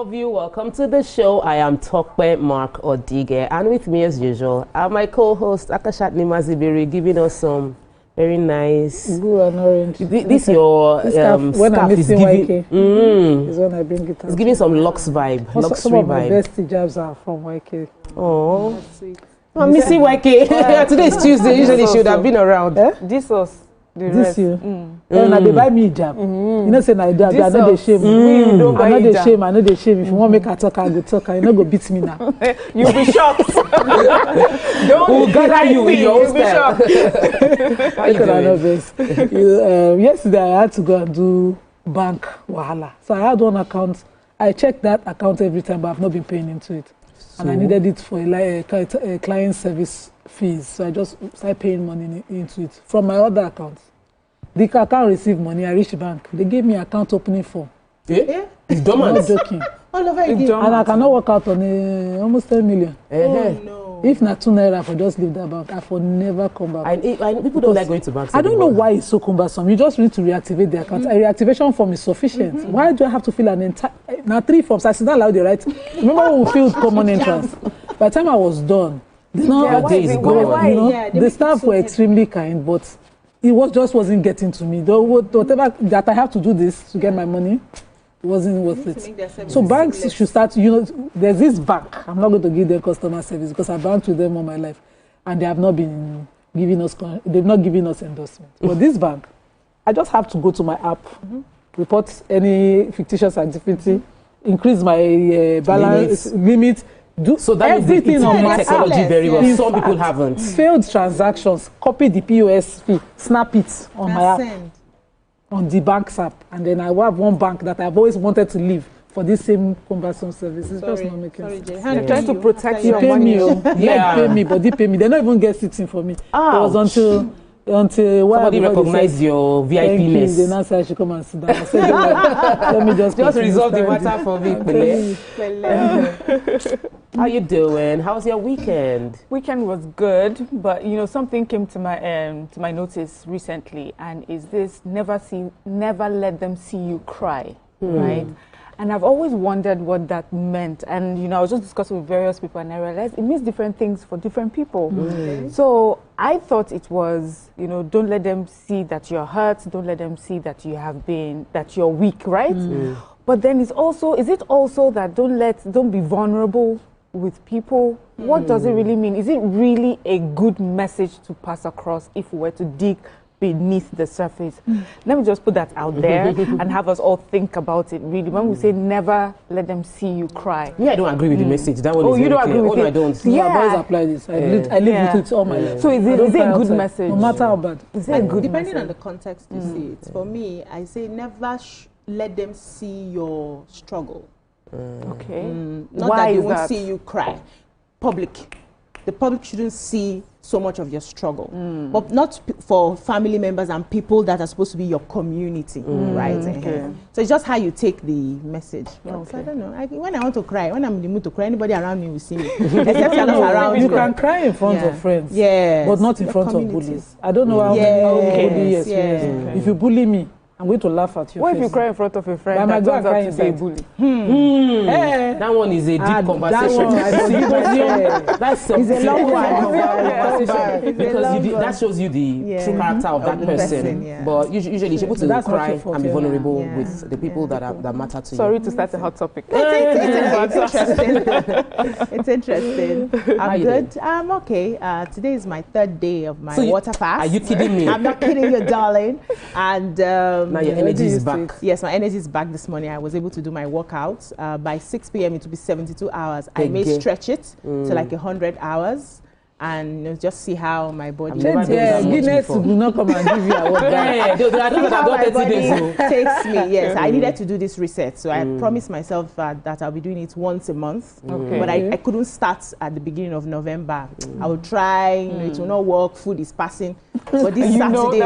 of you. Welcome to the show. I am Tokwe Mark Odige, and with me as usual are my co-host Akashat Nimazibiri, giving us some very nice blue and orange. This your when I'm missing YK is when I bring it out. It's giving some Lux vibe, luxury some of my vibe. best hijabs are from YK. Oh, I'm missing YK. Today is Tuesday. Usually she would have been around. This was this year. And they buy me hijab. You know, say I know they shame. I know they shame. I know they shame. If you want to make a talk, I go talk. You know, go beat me now. You'll be shocked. We'll gather you in your own style. How you doing? Yesterday I had to go and do bank wahala. So I had one account. I checked that account every time, but I've not been paying into it. So? And I needed it for a client service fees. So I just started paying money into it from my other accounts. The account received money. I reached the bank. They gave me account opening form. Yeah? It's dormant. I'm not joking. And I cannot work out on almost 10 million. Oh, no. If not 2 naira, I just leave that bank. I will never come back. I people don't like going to banks. I don't know why it's so cumbersome. You just need to reactivate the account. A reactivation form is sufficient. Why do I have to fill an entire... Now 3 forms. I sit down loud, right? Remember when we filled common entrance? By the time I was done, the staff were extremely kind, but it wasn't getting to me. Whatever that I have to do this to get my money, it wasn't worth it. So banks should start, there's this bank. I'm not going to give them customer service because I've banked with them all my life. And they have not been giving us, they've not given us endorsement. But this bank, I just have to go to my app, report any fictitious activity, increase my balance limit. So that everything on my technology very well. Some people haven't. Failed transactions, copy the POS fee, snap it on my app, on the bank's app, and then I have one bank that I've always wanted to leave for this same conversion service. It's just not making sense. They're trying to protect your money. Pay me, but they pay me. They don't even get sitting for me. It was until somebody recognized your VIP-ness. Then I said I should come and sit down. I said, let me just resolve the matter for me. How you doing? How's your weekend? Weekend was good, but something came to my notice recently, and is this never let them see you cry, right? And I've always wondered what that meant. And, I was just discussing with various people and I realized it means different things for different people. So I thought it was, don't let them see that you're hurt. Don't let them see that that you're weak, right? But then is it also that don't be vulnerable with people? What does it really mean? Is it really a good message to pass across if we were to dig beneath the surface? Let me just put that out there and have us all think about it really. When we say never let them see you cry. Yeah, I don't agree with the message. That one is you don't agree with it? I don't. Yeah, I've always applied this. I live with it all my life. So is it a good message? No matter how bad. Is it a good depending message? on the context you see it. For me, I say never let them see your struggle. Okay. Not that they won't see you cry. The public shouldn't see so much of your struggle, but not for family members and people that are supposed to be your community, right? Okay. So it's just how you take the message. So I don't know. When I want to cry, when I'm in the mood to cry, anybody around me will see me. Except you're not around. You can cry in front of friends, but not in front of bullies. I don't know how bully experience. If you bully me, I'm going to laugh at you. What if you cry in front of a friend that turns out to be a bully? That one is a deep conversation. That's a long one. Because that shows you the true character of that person. But usually you're able to cry and be vulnerable with the people that matter to you. Sorry to start a hot topic. It's interesting. I'm good. I'm okay. Today is my 3rd day of my water fast. Are you kidding me? I'm not kidding you, darling. And now your energy is back. Yes, my energy is back this morning. I was able to do my workout. By 6 p.m. it will be 72 hours. I may stretch it to like 100 hours. And just see how my body Guinness will not come and give you a workout. Takes me. Yes, I needed to do this reset. So I promised myself that I'll be doing it once a month. But I couldn't start at the beginning of November. I will try, it will not work, food is passing. But this Saturday,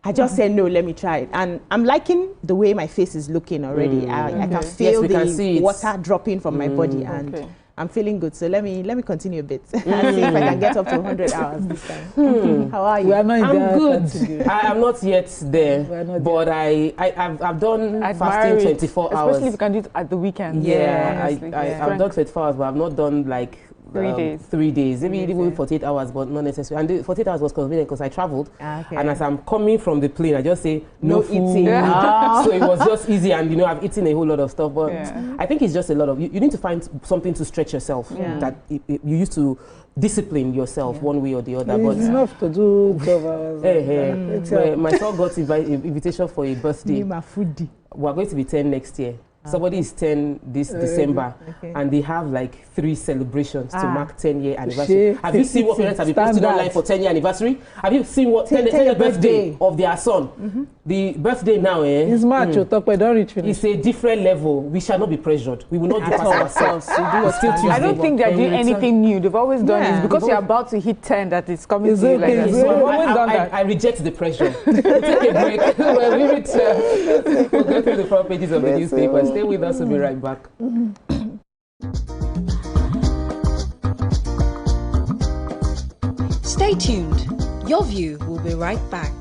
I just said, no, let me try it. And I'm liking the way my face is looking already. I can feel the water dropping from my body. And I'm feeling good. So let me continue a bit and see if I can get up to 100 hours this time. How are you? We are not in I'm good. I am not yet there, but I've done fasting 24 hours. Especially if you can do it at the weekend. Yeah, I've done 24 hours, but I've not done like 3 days. 3 days, maybe even 48 hours, but not necessarily. And the 48 hours was convenient because I traveled. And as I'm coming from the plane, I just say no food. Eating. So it was just easy, and you know, I've eaten a whole lot of stuff. But I think it's just a lot of you need to find something to stretch yourself. That you used to discipline yourself one way or the other. It's enough to do 12 hours. My son got invitation for a birthday. We're going to be 10 next year. Somebody is 10 this December, and they have like 3 celebrations to mark 10-year anniversary. Have you seen what parents have been posting online for 10-year anniversary? Have you seen what 10th birthday of their son? The birthday now, it's March, it's a different level. We shall not be pressured. We will not do ourselves. I don't think they're doing anything new. They've always done it because you're about to hit 10 that it's coming to you like that. So I've always done that. I reject the pressure. Take a break. When we return, we'll go through the front pages of the newspapers. Stay with us, we'll be right back. Stay tuned. Your View will be right back.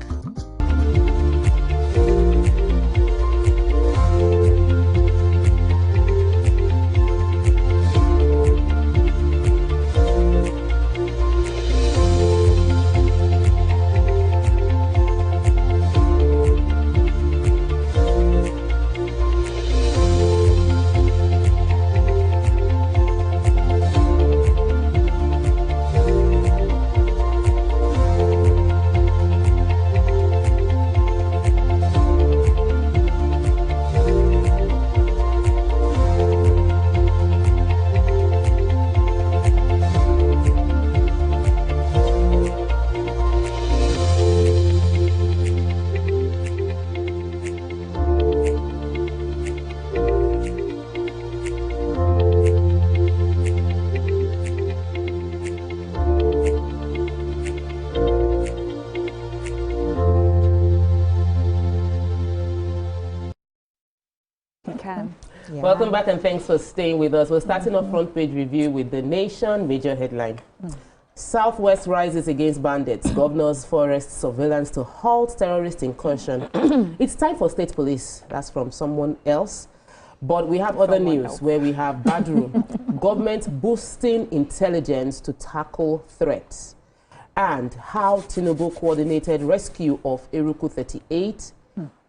Welcome back and thanks for staying with us. We're starting our front page review with The Nation major headline. Southwest rises against bandits. Governors forest surveillance to halt terrorist incursion. It's time for state police. That's from someone else. But we have other news where we have Badru. Government boosting intelligence to tackle threats. And how Tinubu coordinated rescue of Eruku 38.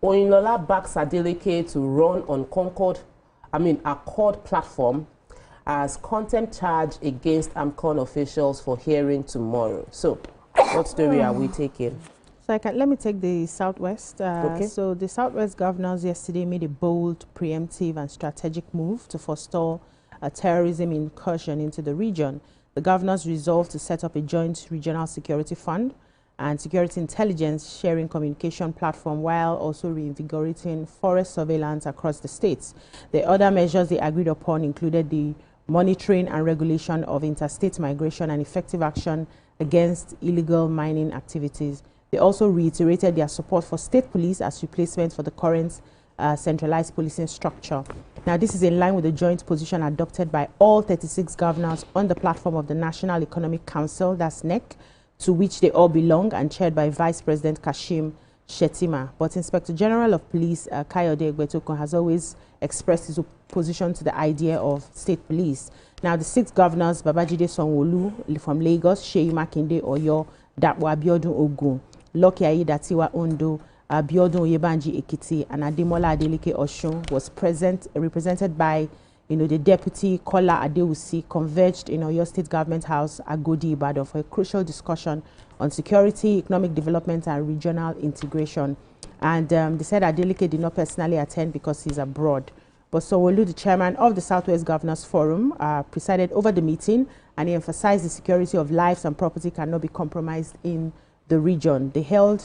Oyinlola backs Adeleke to run on Accord platform as contempt charge against AMCON officials for hearing tomorrow. So, what story are we taking? So let me take the Southwest. So the Southwest governors yesterday made a bold, preemptive and strategic move to forestall a terrorism incursion into the region. The governors resolved to set up a joint regional security fund and security intelligence sharing communication platform while also reinvigorating forest surveillance across the states. The other measures they agreed upon included the monitoring and regulation of interstate migration and effective action against illegal mining activities. They also reiterated their support for state police as replacement for the current centralized policing structure. Now, this is in line with the joint position adopted by all 36 governors on the platform of the National Economic Council, that's NEC, to which they all belong and chaired by Vice President Kashim Shettima. But Inspector General of Police Kayode Egbetokun has always expressed his opposition to the idea of state police. Now, the 6 governors, Babajide Sanwo-Olu from Lagos, Seyi Makinde Oyo, Dapo Abiodun Ogun, Lucky Aiyedatiwa Ondo, Abiodun Oyebanji Ekiti, and Ademola Adeleke Osun was represented by the Deputy Kola Adewusi, converged in Oyo State Government House, Agodi, Ibadan, for a crucial discussion on security, economic development, and regional integration. And they said Adeleke did not personally attend because he's abroad. But Sanwo-Olu, the chairman of the Southwest Governors Forum, presided over the meeting, and he emphasized the security of lives and property cannot be compromised in the region. They held,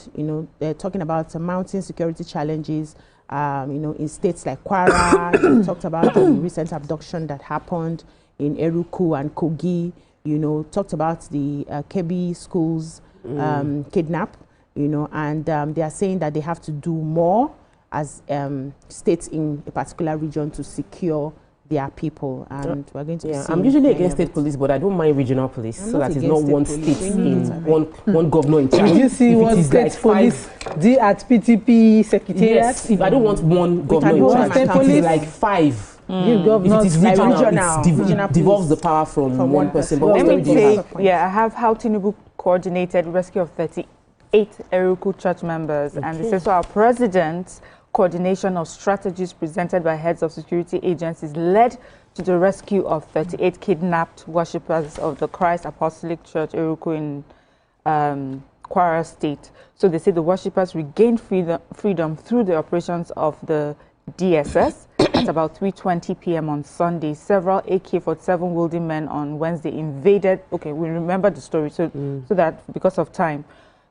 they're talking about mounting security challenges, in states like Kwara. They talked about the recent abduction that happened in Eruku and Kogi. Talked about the Kebbi schools kidnap. And they are saying that they have to do more as states in a particular region to secure their people, and we're going to see. I'm usually against state police, but I don't mind regional police, so that it's not one state in one governor in charge. Did you see what state police did at PTP secretariat? Yes, if I don't want one governor in charge, it is like 5. If it is regional, it devolves the power from one person. But let me take, I have how Tinubu coordinated rescue of 38 Eruku church members, and this is so our president's coordination of strategies presented by heads of security agencies led to the rescue of 38 kidnapped worshippers of the Christ Apostolic Church Eruku in Kwara State. So they say the worshippers regained freedom through the operations of the DSS at about 3:20 p.m. on Sunday. Several AK-47 wielding men on Wednesday invaded. Okay, we remember the story, so that because of time.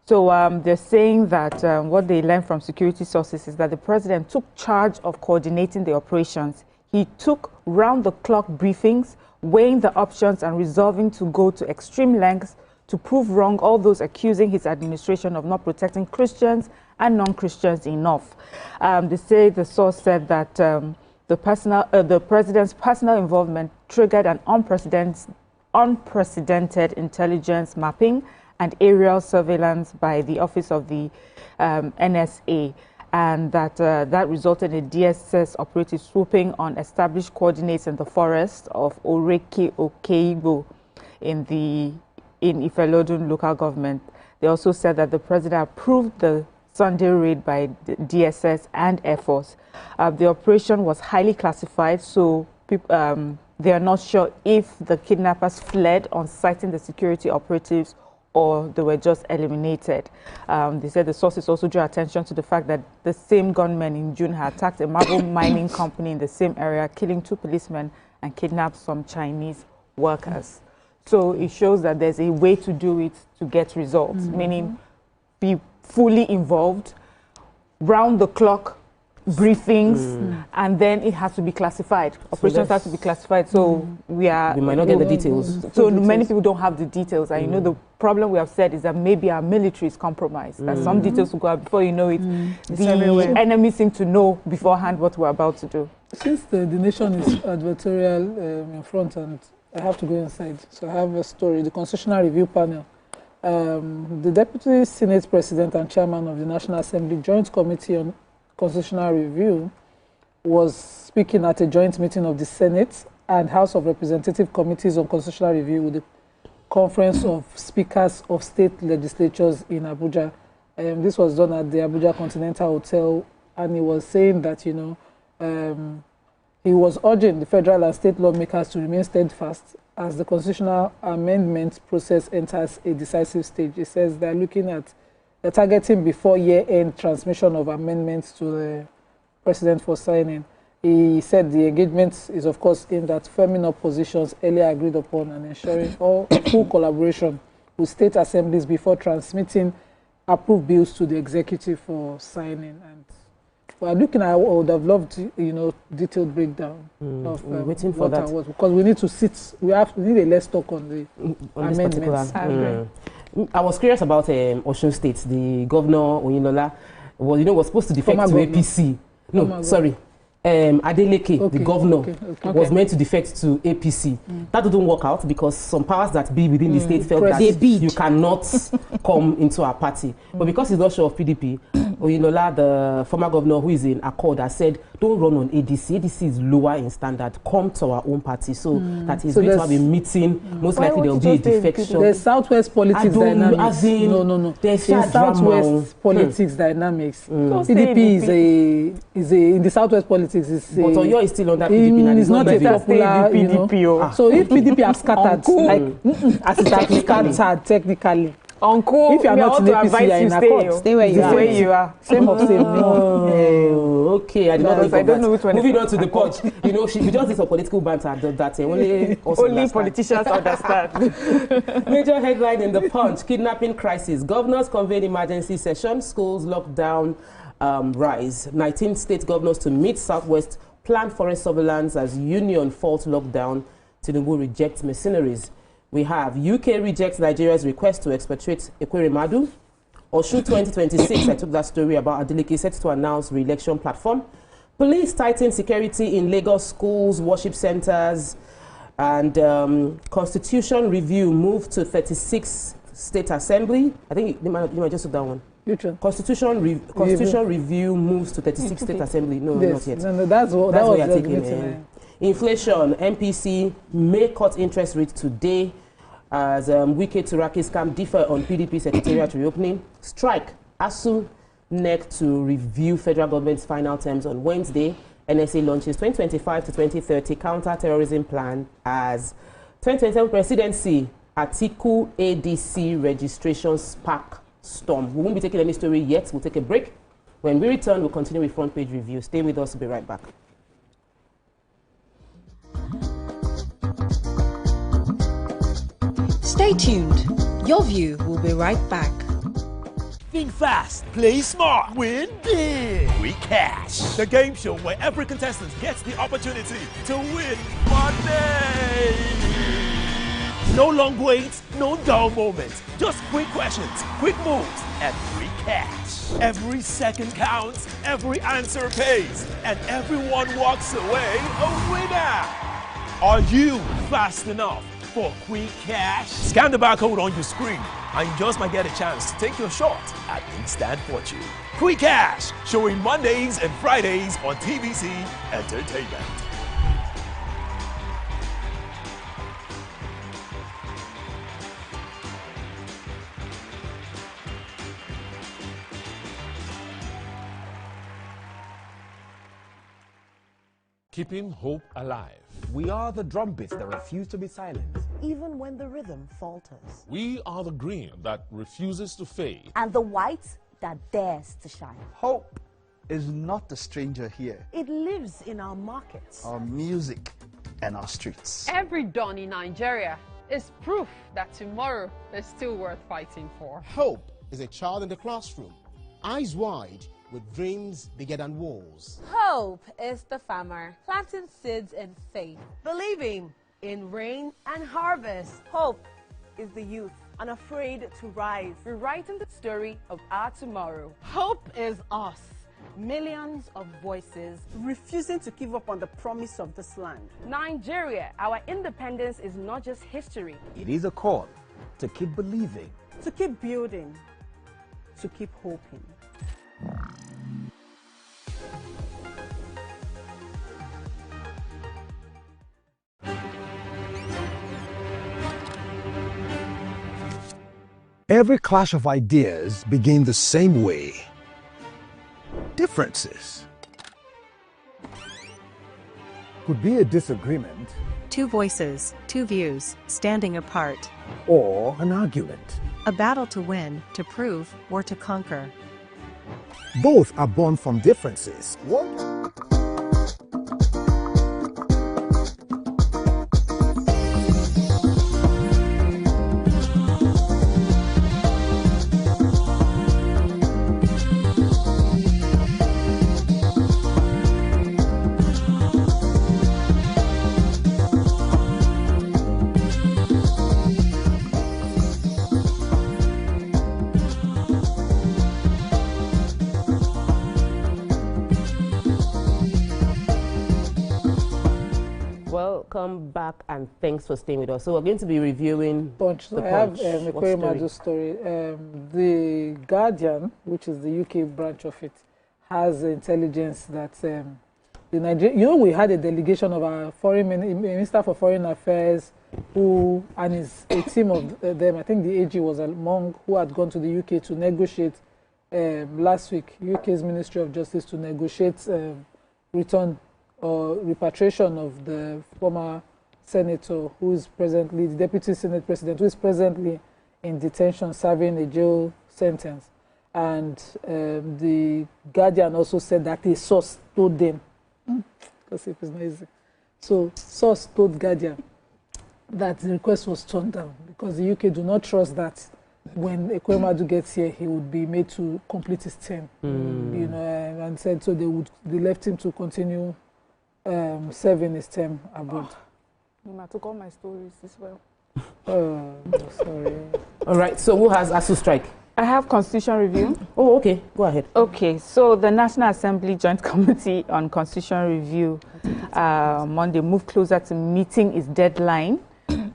So they're saying that what they learned from security sources is that the president took charge of coordinating the operations. He took round-the-clock briefings, weighing the options and resolving to go to extreme lengths to prove wrong all those accusing his administration of not protecting Christians and non-Christians enough. They say the source said that the president's personal involvement triggered an unprecedented intelligence mapping and aerial surveillance by the office of the NSA, and that resulted in DSS operatives swooping on established coordinates in the forest of Oreke Okeibo in Ifelodun local government. They also said that the president approved the Sunday raid by the DSS and Air Force. The operation was highly classified, so they are not sure if the kidnappers fled on citing the security operatives or they were just eliminated. They said the sources also drew attention to the fact that the same gunmen in June had attacked a marble mining company in the same area, killing 2 policemen and kidnapped some Chinese workers. So it shows that there's a way to do it to get results, meaning be fully involved, round-the-clock briefings, and then it has to be classified. Operations have to be classified, so we might not get the details. So many people don't have the details, and you know the problem we have said is that maybe our military is compromised. That some details will go out before you know it. The enemy seem to know beforehand what we're about to do. Since the nation is advertorial in front, and I have to go inside, so I have a story. The Constitutional Review Panel. The Deputy Senate President and Chairman of the National Assembly Joint Committee on Constitutional Review was speaking at a joint meeting of the Senate and House of Representative Committees on Constitutional Review with the Conference of Speakers of State Legislatures in Abuja. This was done at the Abuja Continental Hotel, and he was saying that, you know, he was urging the federal and state lawmakers to remain steadfast as the constitutional amendment process enters a decisive stage. He says they're looking at the targeting before year-end transmission of amendments to the president for signing. He said the engagement is, of course, aimed at firming up positions earlier agreed upon and ensuring full collaboration with state assemblies before transmitting approved bills to the executive for signing. And we're looking at, I would have loved, you know, detailed breakdown of waiting for that, because we need to sit. We need a less talk on the amendments. I was curious about Osun State. The governor Oyinlola was supposed to defect to APC. No, sorry. Adeleke, the governor, was meant to defect to APC. That didn't work out because some powers that be within the state felt that you cannot come into our party. But because he's not sure of PDP, Oyinlola, the former governor who is in Accord, has said, don't run on ADC. ADC is lower in standard. Come to our own party. So that he's going to have a meeting. Most likely there will be a defection. There's Southwest politics dynamics. No. There's Southwest politics dynamics. PDP is in the Southwest politics. But Oyo is still under PDP. It's not a popular, PDP. So if PDP have scattered, like as it has scattered technically. Uncle, if you are not in APC, you are in Accord. Stay where you are. Same of same. Okay, I did not think of that. Moving on to the punch. You know, we just did some political banter that only politicians understand. Major headline in the Punch: kidnapping crisis. Governors convene emergency session. Schools lockdown rise. 19 state governors to meet Southwest plan forest surveillance as Union fault lockdown. Tinubu rejects mercenaries. We have UK rejects Nigeria's request to expatriate Ekweremadu. Osun 2026, I took that story about Adeleke set to announce re-election platform. Police tighten security in Lagos schools, worship centers, and Constitution review moved to 36 State Assembly. I think you might just took that one. Which one? Constitution review moves to 36 State Assembly. No, yes. not yet. No, that's what you're taking. Inflation, MPC may cut interest rate today as Wike Turaki scam differ on PDP secretariat reopening. Strike, ASU, NEC to review federal government's final terms on Wednesday. NSA launches 2025 to 2030 counter-terrorism plan as 2027 presidency, Atiku ADC registration spark storm. We won't be taking any story yet. We'll take a break. When we return, we'll continue with front page review. Stay with us. We'll be right back. Stay tuned. Your View will be right back. Think fast, play smart, win big. We Cash, the game show where every contestant gets the opportunity to win money. No long waits, no dull moments. Just quick questions, quick moves, and free cash. Every second counts, every answer pays, and everyone walks away a winner. Are you fast enough for quick cash? Scan the barcode on your screen, and you just might get a chance to take your shot at instant fortune. Quick Cash, showing Mondays and Fridays on TVC Entertainment. Keeping hope alive. We are the drumbeats that refuse to be silent, even when the rhythm falters. We are the green that refuses to fade. And the white that dares to shine. Hope is not a stranger here. It lives in our markets, our music, and our streets. Every dawn in Nigeria is proof that tomorrow is still worth fighting for. Hope is a child in the classroom, eyes wide, with dreams bigger than walls. Hope is the farmer planting seeds in faith, believing in rain and harvest. Hope is the youth unafraid to rise, rewriting the story of our tomorrow. Hope is us, millions of voices refusing to give up on the promise of this land. Nigeria, our independence is not just history. It is a call to keep believing, to keep building, to keep hoping. Every clash of ideas begin the same way. Differences could be a disagreement, two voices, two views, standing apart, or an argument, a battle to win, to prove, or to conquer. Both are born from differences. Welcome back and thanks for staying with us. So we're going to be reviewing Punch. the I Punch. have a Kwemajo story. The Guardian, which is the UK branch of it, has intelligence that the Nigerian, you know, we had a delegation of our foreign minister for foreign affairs, who and a team of them. I think the AG was among who had gone to the UK to negotiate last week. UK's Ministry of Justice to negotiate return or repatriation of the former senator who is presently the deputy Senate president, who is presently in detention serving a jail sentence. And the Guardian also said that a source told them, because it was not easy. So source told Guardian that the request was turned down because the UK do not trust that when Ekwemadu gets here, he would be made to complete his term. You know, and said so they left him to continue serving his term abroad. I took all my stories as well. Oh, sorry. All right, so who has ASU strike? I have constitution review. Oh, okay. Go ahead. Okay, so the National Assembly Joint Committee on Constitution Review Monday moved closer to meeting its deadline.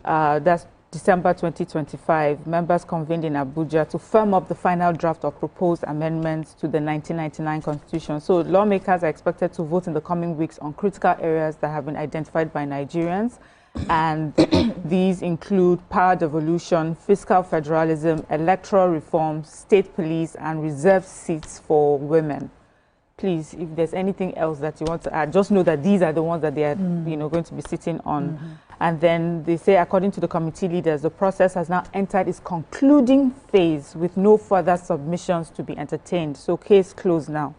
That's December 2025. Members convened in Abuja to firm up the final draft of proposed amendments to the 1999 Constitution. So lawmakers are expected to vote in the coming weeks on critical areas that have been identified by Nigerians. And these include power devolution, fiscal federalism, electoral reform, state police, and reserved seats for women. Please, if there's anything else that you want to add, just know that these are the ones that they are going to be sitting on. And then they say, according to the committee leaders, the process has now entered its concluding phase with no further submissions to be entertained. So case closed now.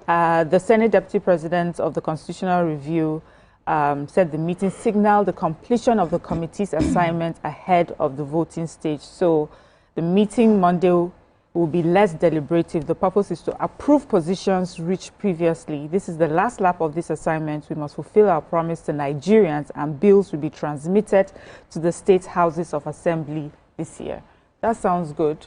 The Senate Deputy President of the Constitutional Review said the meeting signaled the completion of the committee's assignment ahead of the voting stage. So the meeting Monday will be less deliberative. The purpose is to approve positions reached previously. This is the last lap of this assignment. We must fulfill our promise to Nigerians, and bills will be transmitted to the state houses of assembly this year. That sounds good.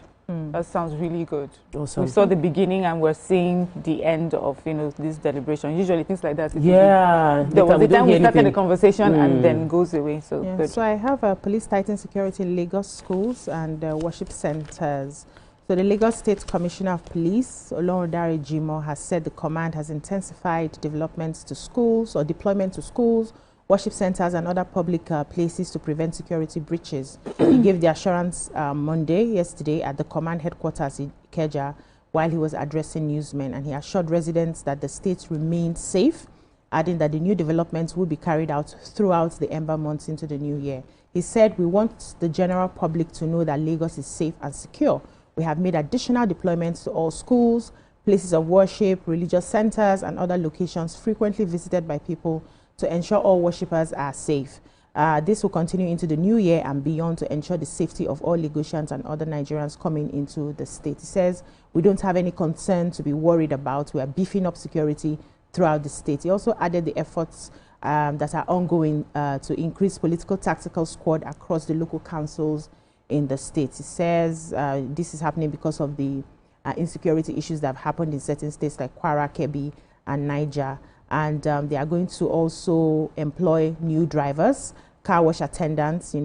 That sounds really good. Awesome. We saw the beginning and we're seeing the end of this deliberation. Usually things like that. There was the time we started the conversation and then goes away. So good. So I have police tighten security in Lagos schools and worship centers. So the Lagos State Commissioner of Police, Olorundare Jimoh, has said the command has intensified developments to schools or deployment to schools, worship centers and other public places to prevent security breaches. He gave the assurance yesterday at the command headquarters in Ikeja while he was addressing newsmen, and he assured residents that the state remained safe, adding that the new developments will be carried out throughout the ember months into the new year. He said, "We want the general public to know that Lagos is safe and secure. We have made additional deployments to all schools, places of worship, religious centers and other locations frequently visited by people to ensure all worshippers are safe. This will continue into the new year and beyond to ensure the safety of all Lagosians and other Nigerians coming into the state." He says, "We don't have any concern to be worried about. We are beefing up security throughout the state." He also added the efforts that are ongoing to increase political tactical squad across the local councils in the state. He says this is happening because of the insecurity issues that have happened in certain states like Kwara, Kebbi, and Niger. And they are going to also employ new drivers, car wash attendants. They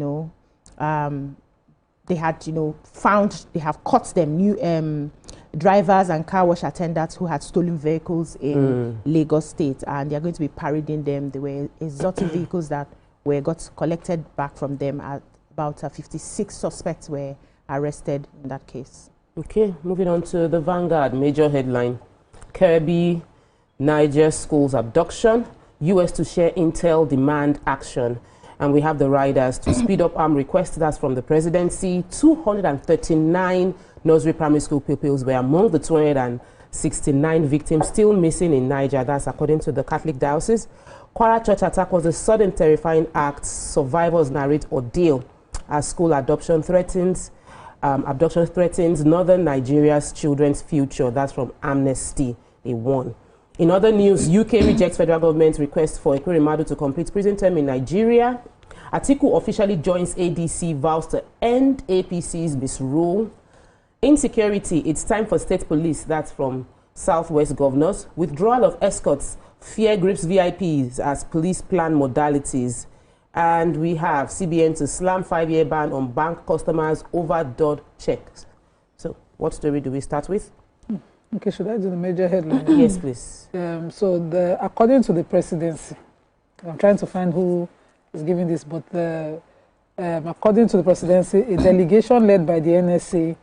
had, they have caught them new drivers and car wash attendants who had stolen vehicles in Lagos State, and they are going to be parading them. They were exotic vehicles that got collected back from them. About 56 suspects were arrested in that case. Okay, moving on to the Vanguard major headline: Kebbi, Niger schools abduction, US to share intel demand action. And we have the riders to speed up arm request. That's from the presidency. 239 nursery primary school pupils were among the 269 victims still missing in Niger. That's according to the Catholic Diocese. Kwara Church attack was a sudden terrifying act. Survivors narrate ordeal as school abduction threatens northern Nigeria's children's future. That's from Amnesty. They warn. In other news, UK rejects federal government's request for Ekweremadu to complete prison term in Nigeria. Atiku officially joins ADC, vows to end APC's misrule. Insecurity, it's time for state police. That's from Southwest governors. Withdrawal of escorts, fear grips VIPs as police plan modalities. And we have CBN to slam 5-year ban on bank customers over dot checks. So what story do we start with? Okay, should I do the major headline? Yes, please. So according to the presidency, I'm trying to find who is giving this, but according to the presidency, a delegation led by the NSA,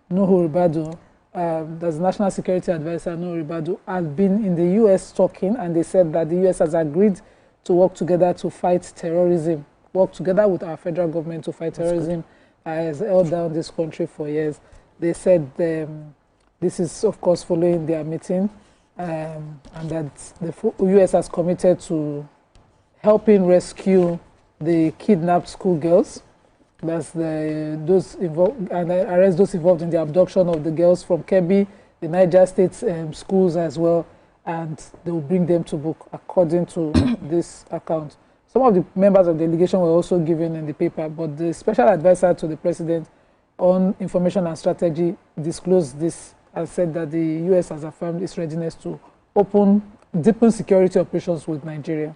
Nuhu Ribadu, there's National Security Advisor Nuhu Ribadu, has been in the U.S. talking, and they said that the U.S. has agreed to work together to fight terrorism, work together with our federal government to fight terrorism, has held down this country for years. They said this is, of course, following their meeting, and that the U.S. has committed to helping rescue the kidnapped schoolgirls. That's those involved, and arrest those involved in the abduction of the girls from Kebbi, the Niger State schools as well, and they will bring them to book according to this account. Some of the members of the delegation were also given in the paper, but the special advisor to the president, on Information and Strategy disclosed this and said that the U.S. has affirmed its readiness to deepen security operations with Nigeria.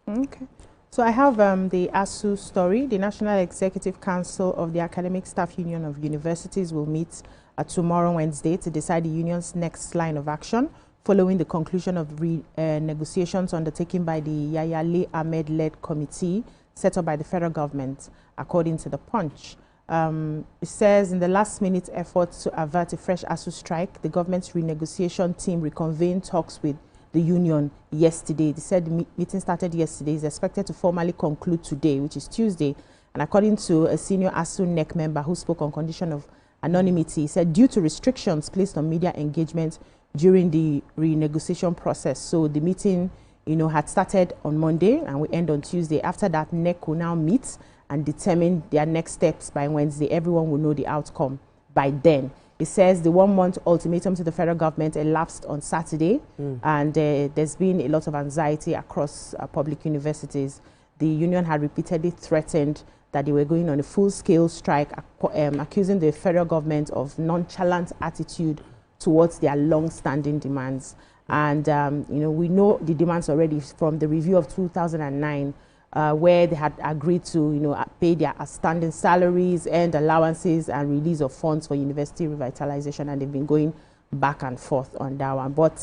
Okay. So I have the ASU story. The National Executive Council of the Academic Staff Union of Universities will meet tomorrow, Wednesday, to decide the union's next line of action following the conclusion of negotiations undertaken by the Yahya Ahmed-led committee set up by the federal government, according to the Punch. It says, in the last-minute effort to avert a fresh ASU strike, the government's renegotiation team reconvened talks with the union yesterday. They said the meeting started yesterday, is expected to formally conclude today, which is Tuesday. And according to a senior ASU NEC member who spoke on condition of anonymity, he said due to restrictions placed on media engagement during the renegotiation process, so the meeting, had started on Monday and will end on Tuesday. After that, NEC will now meet and determine their next steps by Wednesday. Everyone will know the outcome by then. It says the 1-month ultimatum to the federal government elapsed on Saturday, and there's been a lot of anxiety across public universities. The union had repeatedly threatened that they were going on a full-scale strike, accusing the federal government of nonchalant attitude towards their long-standing demands. And, we know the demands already from the review of 2009, where they had agreed to, pay their outstanding salaries, earned allowances, and release of funds for university revitalization, and they've been going back and forth on that one. But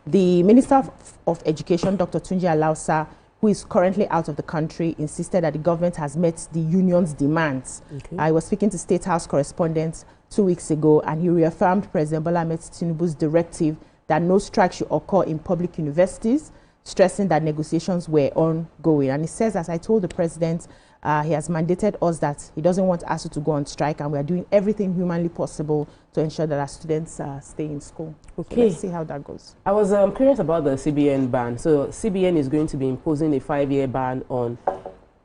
the Minister of Education, Dr. Tunji Alausa, who is currently out of the country, insisted that the government has met the union's demands. Okay. I was speaking to State House correspondents 2 weeks ago, and he reaffirmed President Bola Ahmed Tinubu's directive that no strike should occur in public universities, stressing that negotiations were ongoing. And he says, as I told the president, he has mandated us that he doesn't want ASU to go on strike, and we are doing everything humanly possible to ensure that our students stay in school. Okay. So let's see how that goes. I was curious about the CBN ban. So CBN is going to be imposing a 5-year ban on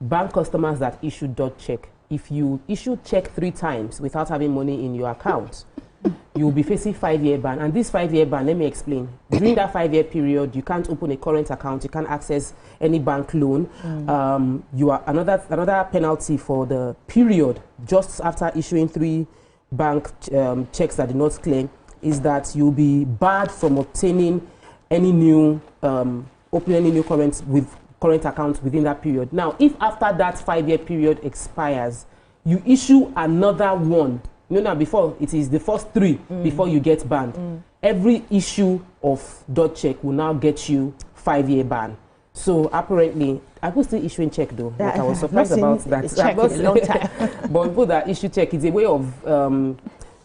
bank customers that issue dot check. If you issue check 3 times without having money in your account, you will be facing 5-year ban. And this 5-year ban, let me explain. During that 5-year period, you can't open a current account, you can't access any bank loan. You are another penalty for the period just after issuing 3 bank checks that did not clear is that you'll be barred from obtaining any new opening any new current accounts within that period. Now, if after that 5-year period expires, you issue another one. Now before it is the first 3 before you get banned. Every issue of dot check will now get you 5-year ban. So apparently, I was still issuing check though. But I was surprised about that. Check in a long time. But people that issue check is a way of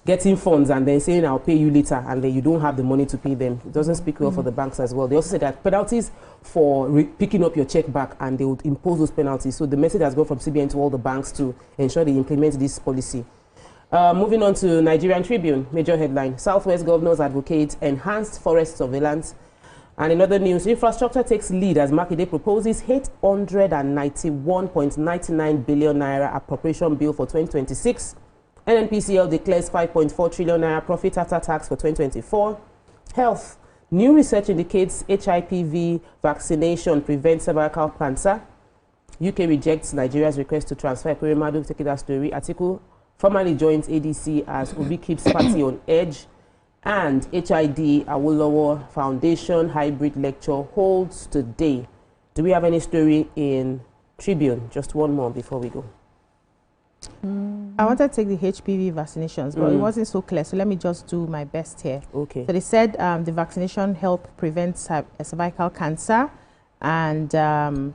getting funds and then saying I'll pay you later, and then you don't have the money to pay them. It doesn't speak well for the banks as well. They also said that penalties for picking up your check back, and they would impose those penalties. So the message has gone from CBN to all the banks to ensure they implement this policy. Moving on to Nigerian Tribune, major headline, Southwest governors advocate enhanced forest surveillance. And in other news, infrastructure takes lead as Makinde proposes 891.99 billion naira appropriation bill for 2026. NNPCL declares 5.4 trillion naira profit after tax for 2024. Health, new research indicates HIPV vaccination prevents cervical cancer. UK rejects Nigeria's request to transfer Ekweremadu. Take that story. Article formally joins ADC as Olubi keeps party on edge. And HID Awolowo Foundation hybrid lecture holds today. Do we have any story in Tribune? Just one more before we go. I wanted to take the HPV vaccinations, but it wasn't so clear. So let me just do my best here. Okay. So they said the vaccination help prevent cervical cancer and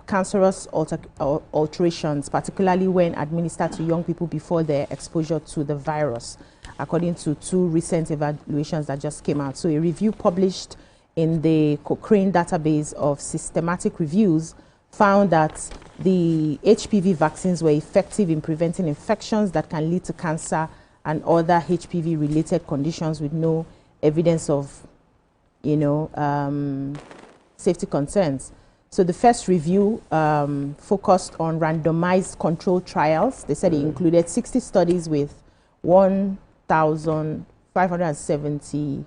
cancerous alterations, particularly when administered to young people before their exposure to the virus, according to 2 recent evaluations that just came out. So a review published in the Cochrane database of systematic reviews found that the HPV vaccines were effective in preventing infections that can lead to cancer and other HPV-related conditions with no evidence of, safety concerns. So the first review focused on randomized controlled trials. They said it included 60 studies with 1,570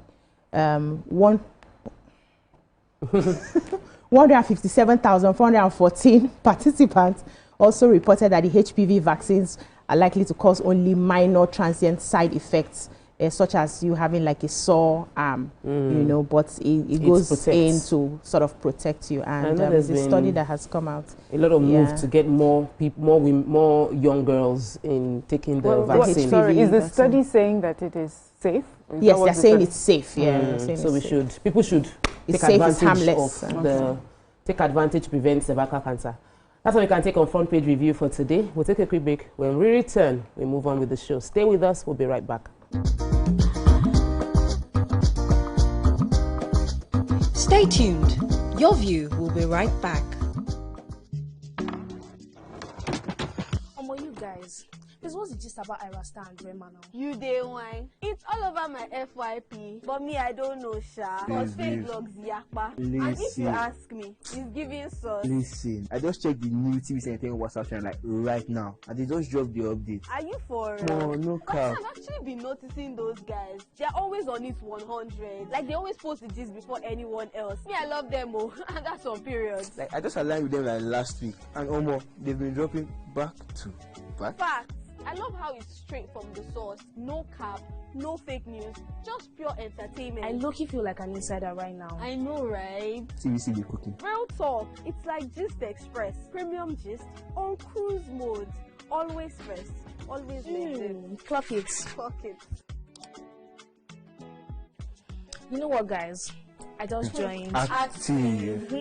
157,414 participants. Also reported that the HPV vaccines are likely to cause only minor transient side effects, such as you having like a sore arm, you know, but it goes in to sort of protect you. And there's a study that has come out. A lot of move to get more people, more young girls in taking the vaccine. Sorry, is the study saying that it is safe? Yes, they're saying it's safe. Yeah, so people should take advantage to prevent cervical cancer. That's all we can take on Front Page Review for today. We'll take a quick break. When we return, we move on with the show. Stay with us. We'll be right back. Stay tuned. Your View will be right back. You guys, this was the gist about Irasta and Rema now. You day wine. It's all over my FYP. But me, I don't know, Sha. Cause fake blogs yakpa. And if you ask me, it's giving sauce. Listen, I just checked the new TVC Entertainment WhatsApp channel like right now, and they just dropped the update. Are you for no cap. I've actually been noticing those guys. They're always on it 100. Like they always post the gist before anyone else. Me, I love them, and that's on periods. Like I just aligned with them like last week, and they've been dropping back to back. Facts. I love how it's straight from the source. No cap, no fake news, just pure entertainment. I low-key feel like an insider right now. I know, right? TVC be cooking. Real talk. It's like Gist Express. Premium gist on cruise mode. Always first. Always next. Clock it. Clock it. You know what, guys? I just joined. Active.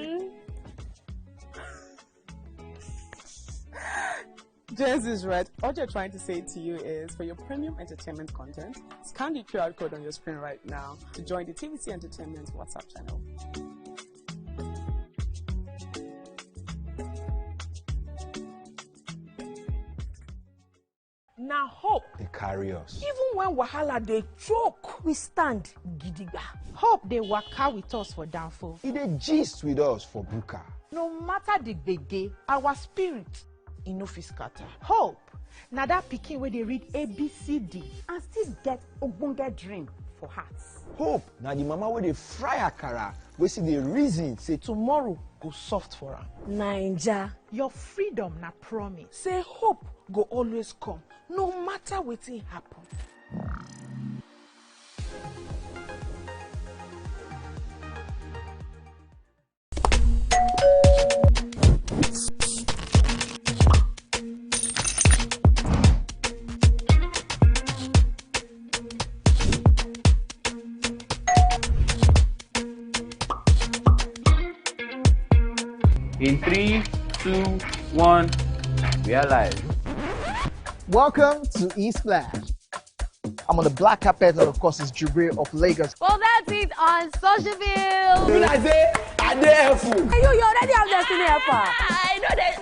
Jess is right. What you're trying to say to you is, for your premium entertainment content, scan the QR code on your screen right now to join the TVC Entertainment WhatsApp channel. Now hope they carry us. Even when wahala they choke, we stand gidigba. Hope they waka with us for downfall. They gist with us for buka. No matter the gbege, our spirit no fit scatter. Hope na that pikin where they read ABCD and still get ogbonge dream for hearts. Hope na the mama where they fry akara, we see the reason say tomorrow go soft for her. Naija, your freedom na promise. Say hope go always come, no matter wetin happen. In 3, 2, 1, we are live. Welcome to E-Splash. I'm on the black carpet, and of course, it's Jibril of Lagos. Well, that's it on Social Bill. When I say, I dare fool. You already have Destiny Alpha. I know that.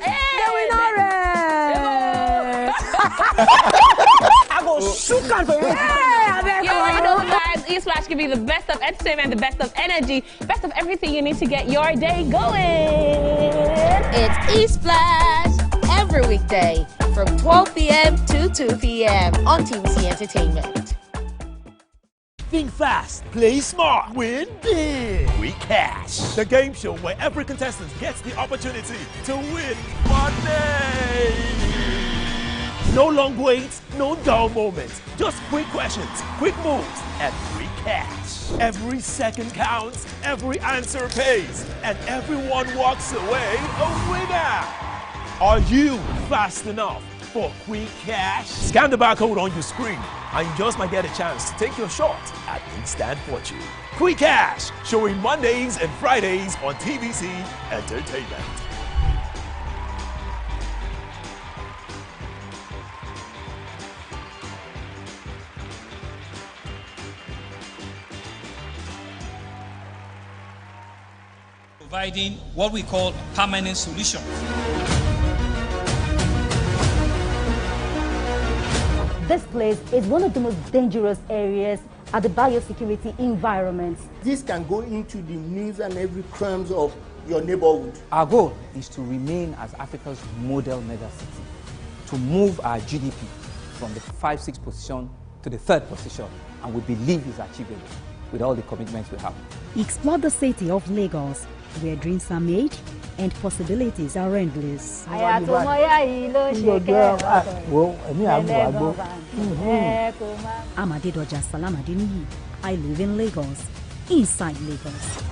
I go shoot for you. You already know, guys. E-Splash give you the best of entertainment, the best of energy, best of everything you need to get your day going. It's E-Splash every weekday from 12 p.m. to 2 p.m. on TVC Entertainment. Think fast, play smart, win big. We Cash, the game show where every contestant gets the opportunity to win money. No long waits, no dull moments. Just quick questions, quick moves, and free cash. Every second counts, every answer pays, and everyone walks away a winner. Are you fast enough for quick cash? Scan the barcode on your screen, and you just might get a chance to take your shot at instant fortune. Quick Cash, showing Mondays and Fridays on TVC Entertainment. Providing what we call a permanent solution. This place is one of the most dangerous areas at the biosecurity environment. This can go into the news and every crumbs of your neighborhood. Our goal is to remain as Africa's model megacity, to move our GDP from the 5-6 position to the 3rd position, and we believe it's achievable with all the commitments we have. Explore the city of Lagos, where dreams are made and possibilities are endless. Amadedoja Salamadini, I live in Lagos, inside Lagos.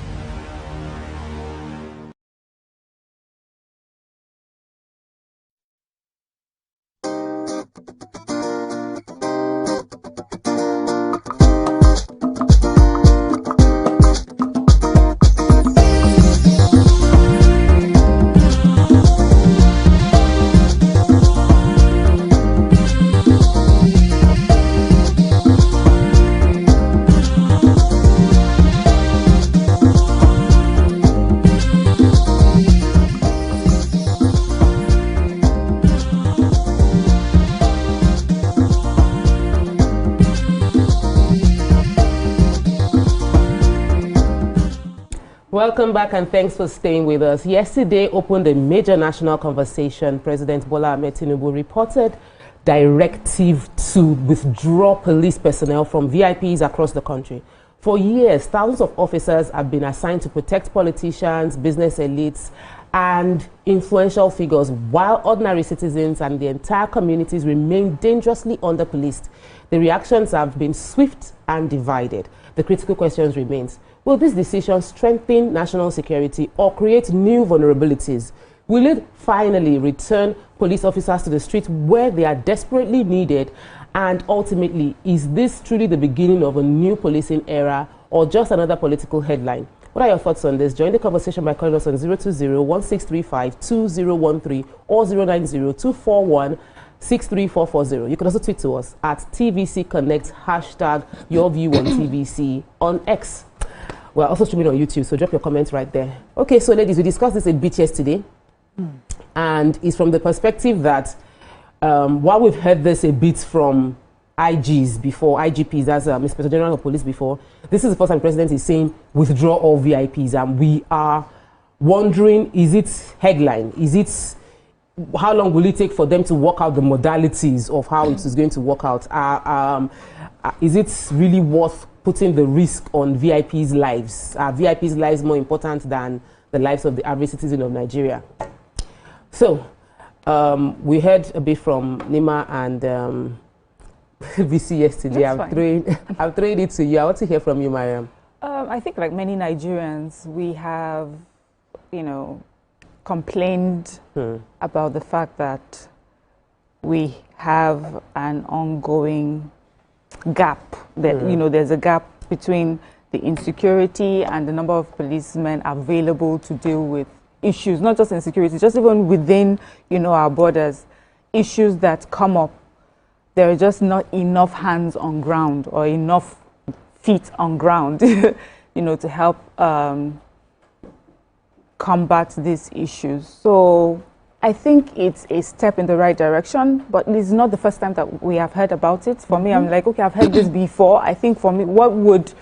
Welcome back and thanks for staying with us. Yesterday opened a major national conversation. President Bola Ahmed Tinubu reported directive to withdraw police personnel from VIPs across the country. For years, thousands of officers have been assigned to protect politicians, business elites, and influential figures, while ordinary citizens and the entire communities remain dangerously under-policed. The reactions have been swift and divided. The critical question remains: will this decision strengthen national security or create new vulnerabilities? Will it finally return police officers to the streets where they are desperately needed? And ultimately, is this truly the beginning of a new policing era or just another political headline? What are your thoughts on this? Join the conversation by calling us on 020-1635-2013 or 090-241-63440. You can also tweet to us at TVC Connect, hashtag your view on TVC on X. We're also streaming on YouTube, so drop your comments right there. Okay, so ladies, we discussed this a bit yesterday, and it's from the perspective that while we've heard this a bit from IGs before, IGPs, as Inspector General of Police before, this is the first time the President is saying withdraw all VIPs, and we are wondering, is it headline? Is it, how long will it take for them to work out the modalities of how it is going to work out? Is it really worth putting the risk on VIPs' lives? Are VIPs' lives more important than the lives of the average citizen of Nigeria? So, we heard a bit from Nima and VC yesterday. I'm throwing it to you. I want to hear from you, Mariam. I think, like many Nigerians, we have, complained about the fact that we have an ongoing gap. That there's a gap between the insecurity and the number of policemen available to deal with issues, not just insecurity, just even within our borders, issues that come up. There are just not enough hands on ground or enough feet on ground, to help combat these issues. So I think it's a step in the right direction, but it's not the first time that we have heard about it. For me, I'm like, okay, I've heard this before. I think for me, what would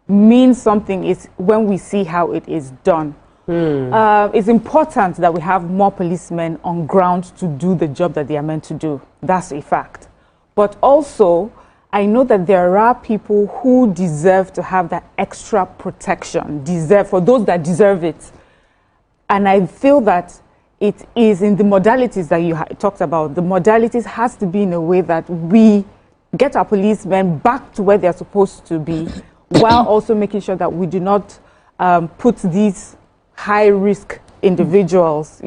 mean something is when we see how it is done. It's important that we have more policemen on ground to do the job that they are meant to do. That's a fact. But also, I know that there are people who deserve to have that extra protection, for those that deserve it. And I feel that it is in the modalities that you talked about. The modalities has to be in a way that we get our policemen back to where they're supposed to be, while also making sure that we do not put these high-risk individuals,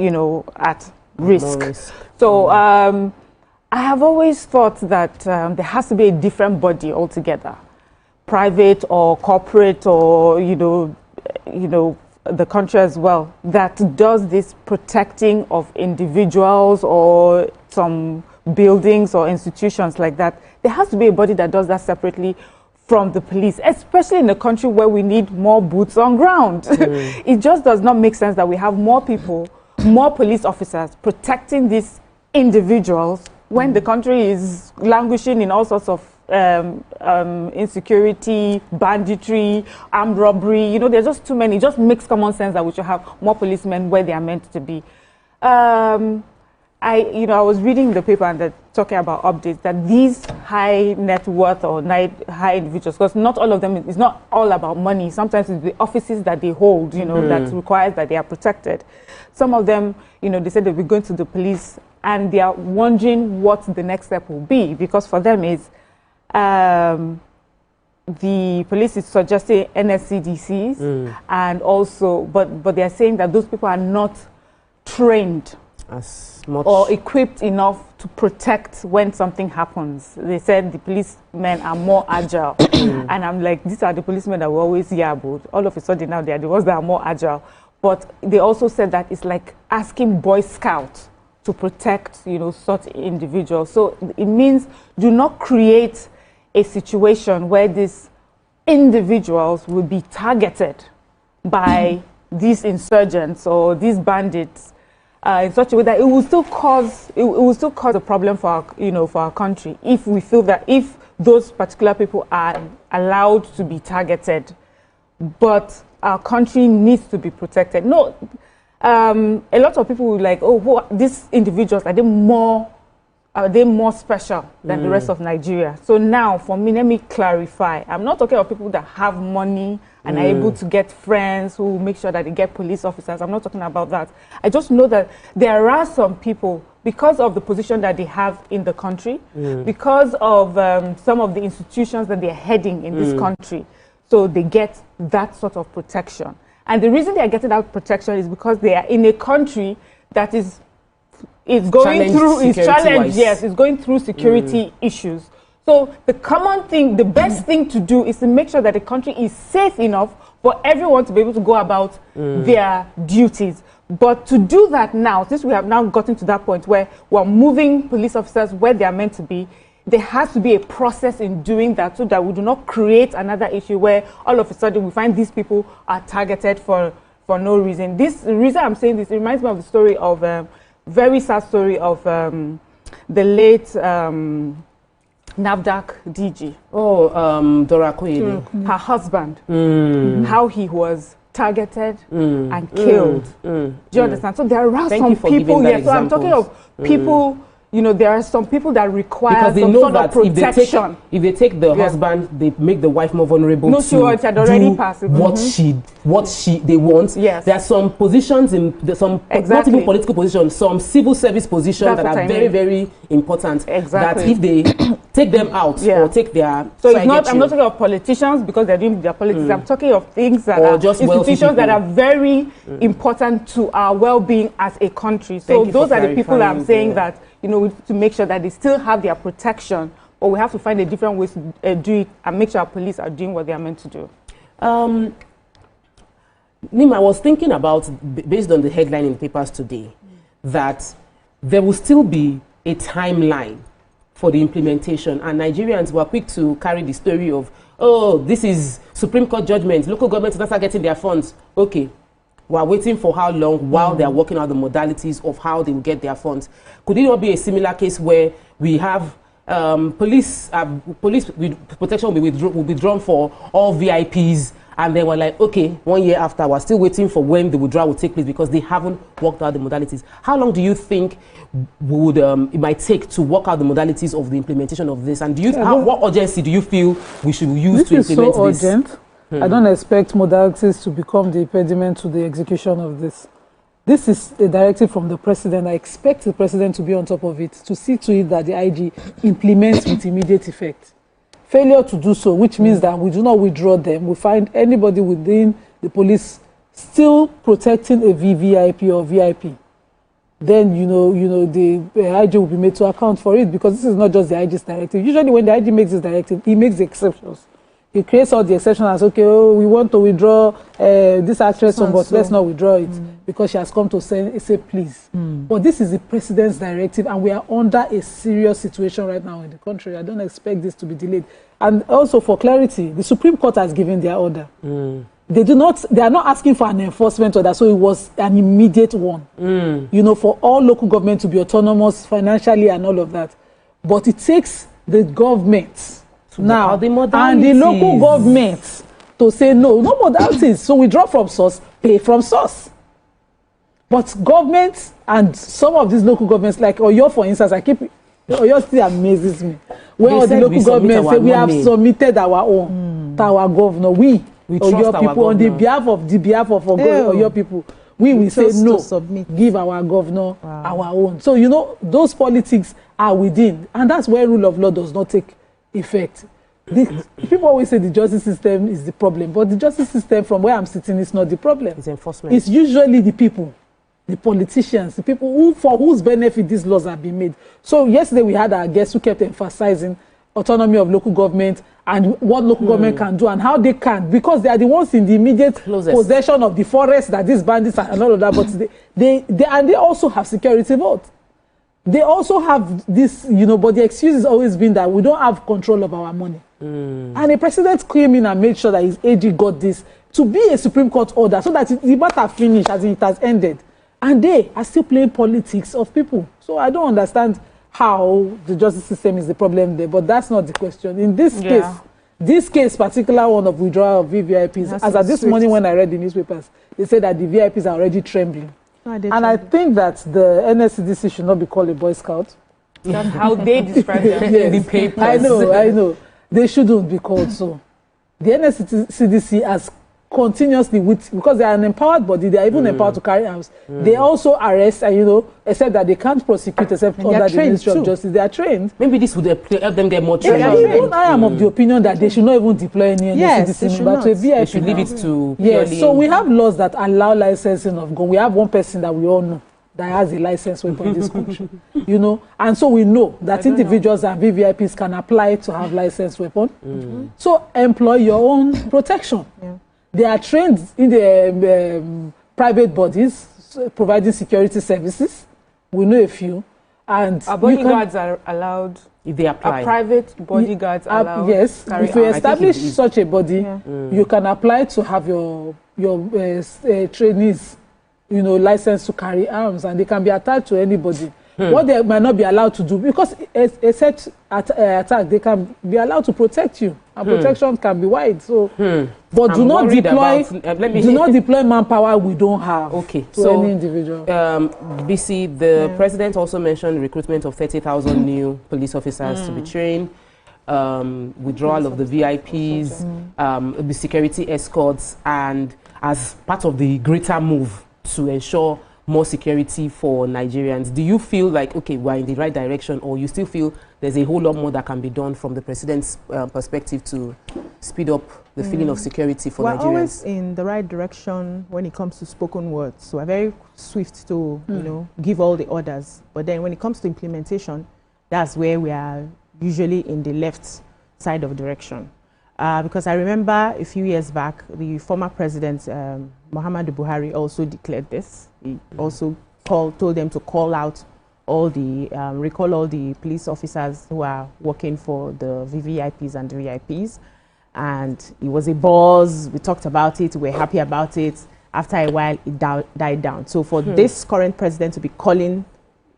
at risk. So I have always thought that there has to be a different body altogether, private or corporate or, the country as well, that does this protecting of individuals or some buildings or institutions like that. There has to be a body that does that separately from the police, especially in a country where we need more boots on ground. It just does not make sense that we have more people, more police officers protecting these individuals when the country is languishing in all sorts of insecurity, banditry, armed robbery. There's just too many. It just makes common sense that we should have more policemen where they are meant to be. I was reading the paper and they're talking about updates that these high net worth or high individuals, because not all of them, it's not all about money. Sometimes it's the offices that they hold, that requires that they are protected. Some of them, they said they'll be going to the police and they are wondering what the next step will be, because for them is the police is suggesting NSCDCs and also, but they are saying that those people are not trained as much or equipped enough to protect when something happens. They said the policemen are more agile. And I'm like, these are the policemen that we always hear about. All of a sudden now they are the ones that are more agile. But they also said that it's like asking Boy Scouts to protect, such individuals. So it means do not create a situation where these individuals will be targeted by these insurgents or these bandits in such a way that it will still cause a problem for our country if we feel that if those particular people are allowed to be targeted, but our country needs to be protected. No, a lot of people will like, these individuals, are they more special than the rest of Nigeria? So now, for me, let me clarify. I'm not talking about people that have money and are able to get friends who make sure that they get police officers. I'm not talking about that. I just know that there are some people, because of the position that they have in the country, because of some of the institutions that they're heading in this country, so they get that sort of protection. And the reason they are getting that protection is because they are in a country that is going through security issues. So the common thing, the best thing to do is to make sure that the country is safe enough for everyone to be able to go about their duties. But to do that now, since we have now gotten to that point where we're moving police officers where they are meant to be, there has to be a process in doing that so that we do not create another issue where all of a sudden we find these people are targeted for no reason. The reason I'm saying this, it reminds me of the story of very sad story of the late NAFDAC DG. Dora Koyede. Her husband. How he was targeted and killed. Do you understand? So there are some people, so I'm talking of people, there are some people that require some sort of protection. If they take the husband, they make the wife more vulnerable to what they want. Yes. There are some positions not even political positions, some civil service positions that are very, very important. That if they take them out or take their... So I'm not talking of politicians because they're doing their politics. I'm talking of things that are just institutions that are very important to our well-being as a country. So those are the people that I'm saying that to make sure that they still have their protection, but we have to find a different way to do it and make sure our police are doing what they are meant to do. Nim, I was thinking about, based on the headline in the papers today, that there will still be a timeline for the implementation, and Nigerians were quick to carry the story of, this is Supreme Court judgment, local governments are getting their funds. Okay. We're waiting for how long while they're working out the modalities of how they will get their funds. Could it not be a similar case where we have police protection will be drawn for all VIPs, and they were like, okay, 1 year after, we're still waiting for when the withdrawal will take place because they haven't worked out the modalities. How long do you think it might take to work out the modalities of the implementation of this? And what urgency do you feel we should use to implement this? This is so urgent. I don't expect modalities to become the impediment to the execution of this. This is a directive from the president. I expect the president to be on top of it, to see to it that the IG implements with immediate effect. Failure to do so, which means that we do not withdraw them, we find anybody within the police still protecting a VVIP or VIP, then the IG will be made to account for it, because this is not just the IG's directive. Usually when the IG makes this directive, he makes the exceptions. He creates all the exceptions as, okay, we want to withdraw this actress, but let's not withdraw it because she has come to say please. But this is the president's directive, and we are under a serious situation right now in the country. I don't expect this to be delayed. And also, for clarity, the Supreme Court has given their order. They are not asking for an enforcement order, so it was an immediate one. For all local government to be autonomous financially and all of that. But it takes the government now and the local government to say no modalities. So we draw from source, pay from source. But governments and some of these local governments, like Oyo, for instance, Oyo still amazes me. Where all the local governments say we have submitted our own to our governor. We Oyo people, on the behalf of Oyo people, we say no, give our governor our own. So, you know, those politics are within. And that's where rule of law does not take effect. People always say the justice system is the problem. But the justice system, from where I'm sitting, is not the problem. It's enforcement. It's usually the people. The politicians, the people for whose benefit these laws have been made. So yesterday we had our guests who kept emphasizing autonomy of local government and what local government can do and how they can, because they are the ones in the immediate possession of the forest that these bandits are and all of that. But they also have security votes. They also have this, you know, but the excuse has always been that we don't have control of our money. And the president came in and made sure that his AG got this to be a Supreme Court order so that the matter finished as it has ended. And they are still playing politics of people. So I don't understand how the justice system is the problem there, but that's not the question. In this case, particular one of withdrawal of VVIPs, as at this morning when I read the newspapers, they said that the VIPs are already trembling. I think that the NSCDC should not be called a Boy Scout. That's how they describe them in the papers. I know. They shouldn't be called so. The NSCDC has continuously, because they are an empowered body, they are even empowered to carry arms. They also arrest, and you know, except that they can't prosecute except under the Ministry of Justice. They are trained. Maybe this would help them get more training. I am of the opinion that they should not even deploy any NSCDC member to a VIP. They should leave it to so we have laws that allow licensing of gun. We have one person that we all know that has a license weapon in this country, you know, and so we know that individuals and VVIPs can apply to have licensed weapon. So employ your own protection. They are trained in the private bodies providing security services. We know a few. And bodyguards are allowed. If they apply. Private bodyguards allowed. Yes. If you establish such a body, you can apply to have your trainees, you know, licensed to carry arms, and they can be attached to anybody. What they might not be allowed to do, because a set attack, they can be allowed to protect you, and protection can be wide. So, but do not deploy manpower we don't have. To any individual. BC, the president also mentioned recruitment of 30,000 new police officers to be trained, withdrawal of the VIPs, the security escorts, and as part of the greater move to ensure more security for Nigerians. Do you feel like, okay, we're in the right direction, or you still feel there's a whole lot more that can be done from the president's perspective to speed up the feeling of security for Nigerians? We're always in the right direction when it comes to spoken words. So we're very swift to, you know, give all the orders. But then when it comes to implementation, that's where we are usually in the left side of direction. Because I remember a few years back, the former president, Muhammadu Buhari, also declared this. He also told them to call out all the, recall all the police officers who are working for the VVIPs and the VIPs. And it was a buzz. We talked about it. We were happy about it. After a while, it died down. So for this current president to be calling,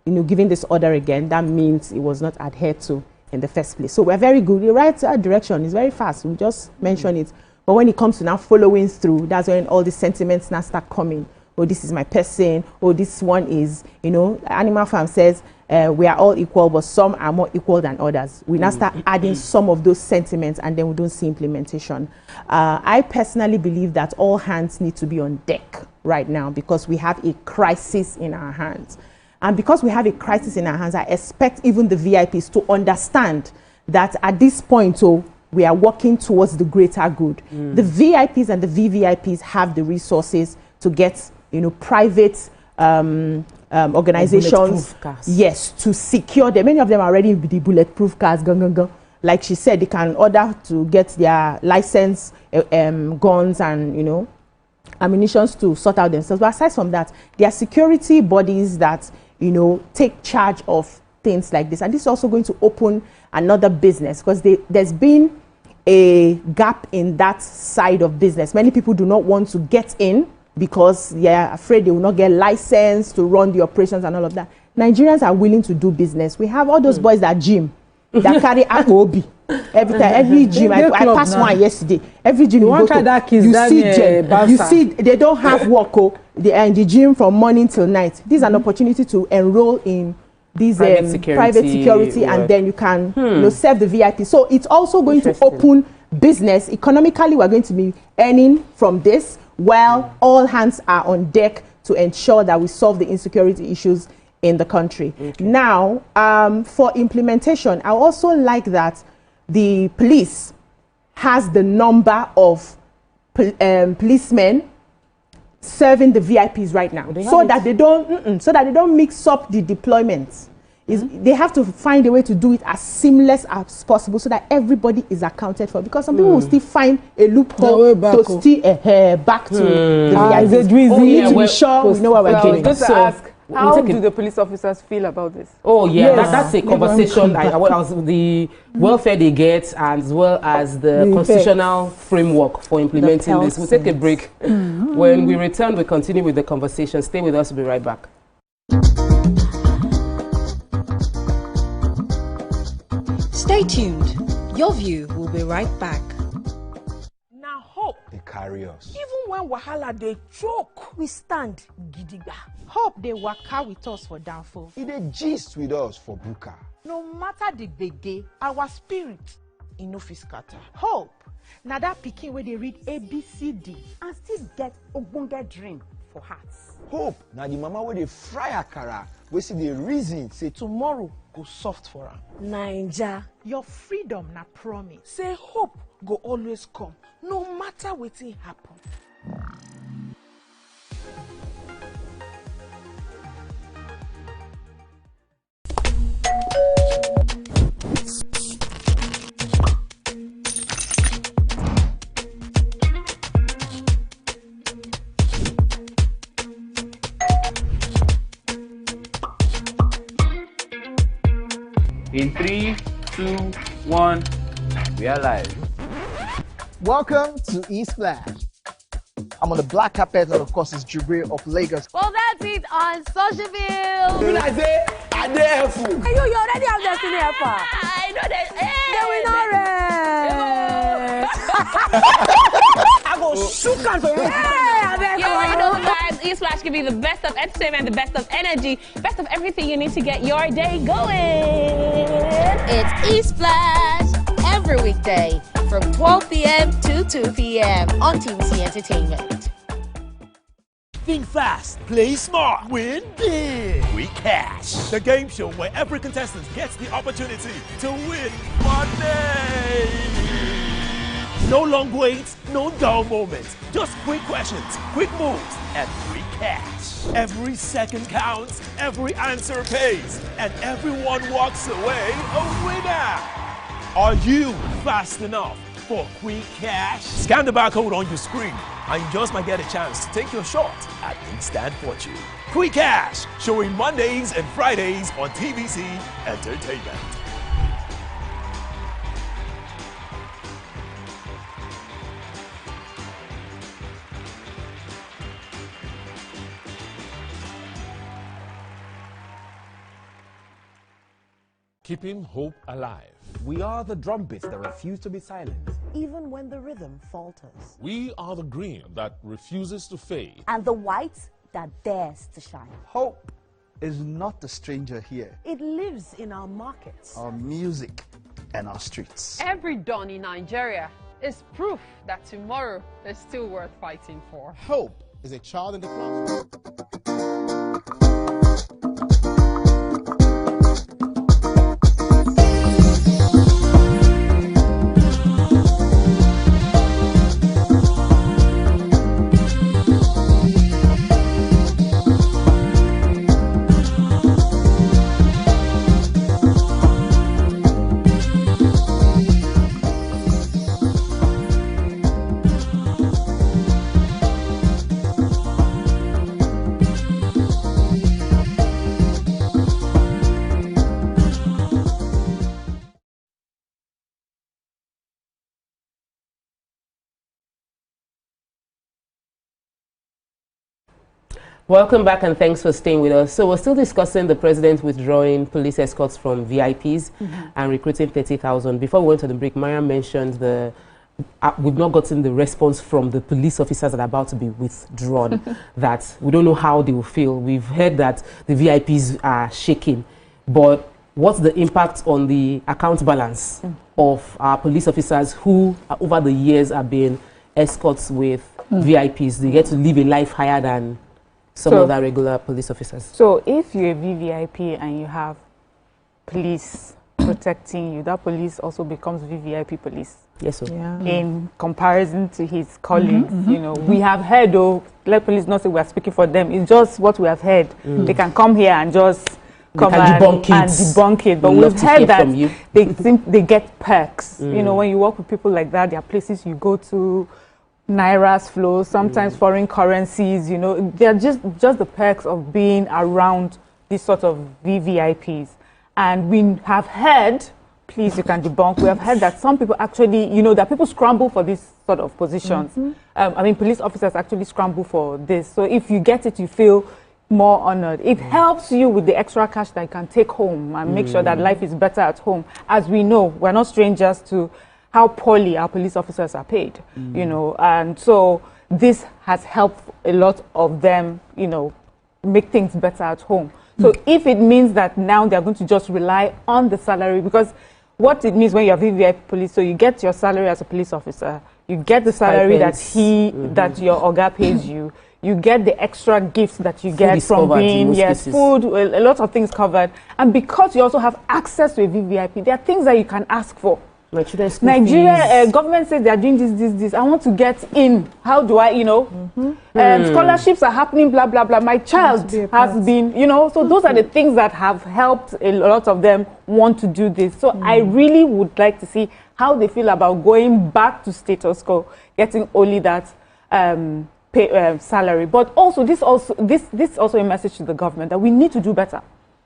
you know, giving this order again, that means it was not adhered to in the first place. So we're very good. The right direction is very fast. We just mention it. But when it comes to now following through, that's when all the sentiments now start coming. Oh, this is my person. Oh, this one is, you know, Animal Farm says we are all equal, but some are more equal than others. We now start adding some of those sentiments, and then we don't see implementation. I personally believe that all hands need to be on deck right now, because we have a crisis in our hands. And because we have a crisis in our hands, I expect even the VIPs to understand that at this point, we are working towards the greater good. The VIPs and the VVIPs have the resources to get, you know, private organizations, yes, to secure them. Many of them are already in the bulletproof cars. Like she said, they can order to get their license, guns, and, you know, ammunitions to sort out themselves. But aside from that, there are security bodies that, you know, take charge of things like this. And this is also going to open another business, because there's been a gap in that side of business. Many people do not want to get in because they are afraid they will not get licensed to run the operations and all of that. Nigerians are willing to do business. We have all those boys that gym, that carry Obi. every time, every gym. I passed one yesterday. Every gym you go to, you see they don't have work. They are in the gym from morning till night. This is an opportunity to enroll in these private security and then you can serve the VIP. So it's also going to open business. Economically, we're going to be earning from this while all hands are on deck to ensure that we solve the insecurity issues in the country. Now, for implementation, I also like that the police has the number of policemen serving the VIPs right now, so that they don't mix up the deployments. They have to find a way to do it as seamless as possible so that everybody is accounted for, because some people will still find a loophole to steer back to the VIPs. We need to be sure we know what we're doing. Just to ask, how do the police officers feel about this? Oh yeah, that's a conversation. The welfare they get, as well as the constitutional framework for implementing this. We'll take a break. When we return, we continue with the conversation. Stay with us. We'll be right back. Stay tuned. Your View will be right back. Now hope they carry us. Even when wahala they choke, we stand gidigba. Hope they waka with us for downfall. They gist with us for buka. No matter the gbege, our spirit no fit scatter. Hope na that pikin where they read ABCD and still get ogbonge dream for hearts. Hope na the mama where they fry akara, we see the reason say tomorrow go soft for am. Naija, your freedom na promise. Say hope go always come, no matter wetin happen. In 3, 2, 1, we are live. Welcome to Splash. I'm on the black carpet, and of course, it's Jibril of Lagos. Well, that's it on Socialville. You like say, I dare fool. Hey, you already have Destiny Helper. I know that. I go shoot can for you. You already know, guys. Splash give you the best of entertainment, the best of energy, best of everything you need to get your day going. It's Splash every weekday from 12 p.m. to 2 p.m. on TVC Entertainment. Think fast, play smart, win big. We Cash, the game show where every contestant gets the opportunity to win money. No long waits, no dull moments. Just quick questions, quick moves, and free cash. Every second counts, every answer pays, and everyone walks away a winner. Are you fast enough for quick cash? Scan the barcode on your screen, and you just might get a chance to take your shot at instant fortune. Quick Cash, showing Mondays and Fridays on TVC Entertainment. Keeping hope alive. We are the drumbeats that refuse to be silent. Even when the rhythm falters. We are the green that refuses to fade. And the white that dares to shine. Hope is not a stranger here. It lives in our markets, our music, and our streets. Every dawn in Nigeria is proof that tomorrow is still worth fighting for. Hope is a child in the classroom. Welcome back and thanks for staying with us. So we're still discussing the president withdrawing police escorts from VIPs and recruiting 30,000. Before we went to the break, Mariam mentioned the we've not gotten the response from the police officers that are about to be withdrawn, that we don't know how they will feel. We've heard that the VIPs are shaking, but what's the impact on the account balance of our police officers who over the years have been escorts with VIPs? They get to live a life higher than some other regular police officers. So if you're a VVIP and you have police protecting you, that police also becomes VVIP police. Yes, sir. Yeah. In comparison to his colleagues, you know, we have heard, let police not say we are speaking for them. It's just what we have heard. They can come here and just come and debunk it. But we've heard that they get perks. You know, when you work with people like that, there are places you go to, Naira's flow, sometimes foreign currencies, you know, they're just the perks of being around these sort of VVIPs. And we have heard, please, you can debunk, we have heard that some people actually, you know, that people scramble for these sort of positions. I mean, police officers actually scramble for this. So if you get it, you feel more honored. It helps you with the extra cash that you can take home and make sure that life is better at home. As we know, we're not strangers to how poorly our police officers are paid, you know, and so this has helped a lot of them, you know, make things better at home. So if it means that now they're going to just rely on the salary, because what it means when you're VVIP police, so you get your salary as a police officer, you get the salary that that your Oga pays you, you get the extra gifts that you get from being, food, a lot of things covered, and because you also have access to a VVIP, there are things that you can ask for. Nigeria government says they are doing this. I want to get in. How do I, you know? Scholarships are happening, blah, blah, blah. My child has been, you know, so those are the things that have helped a lot of them want to do this. So I really would like to see how they feel about going back to status quo, getting only that salary. But also, this also a message to the government that we need to do better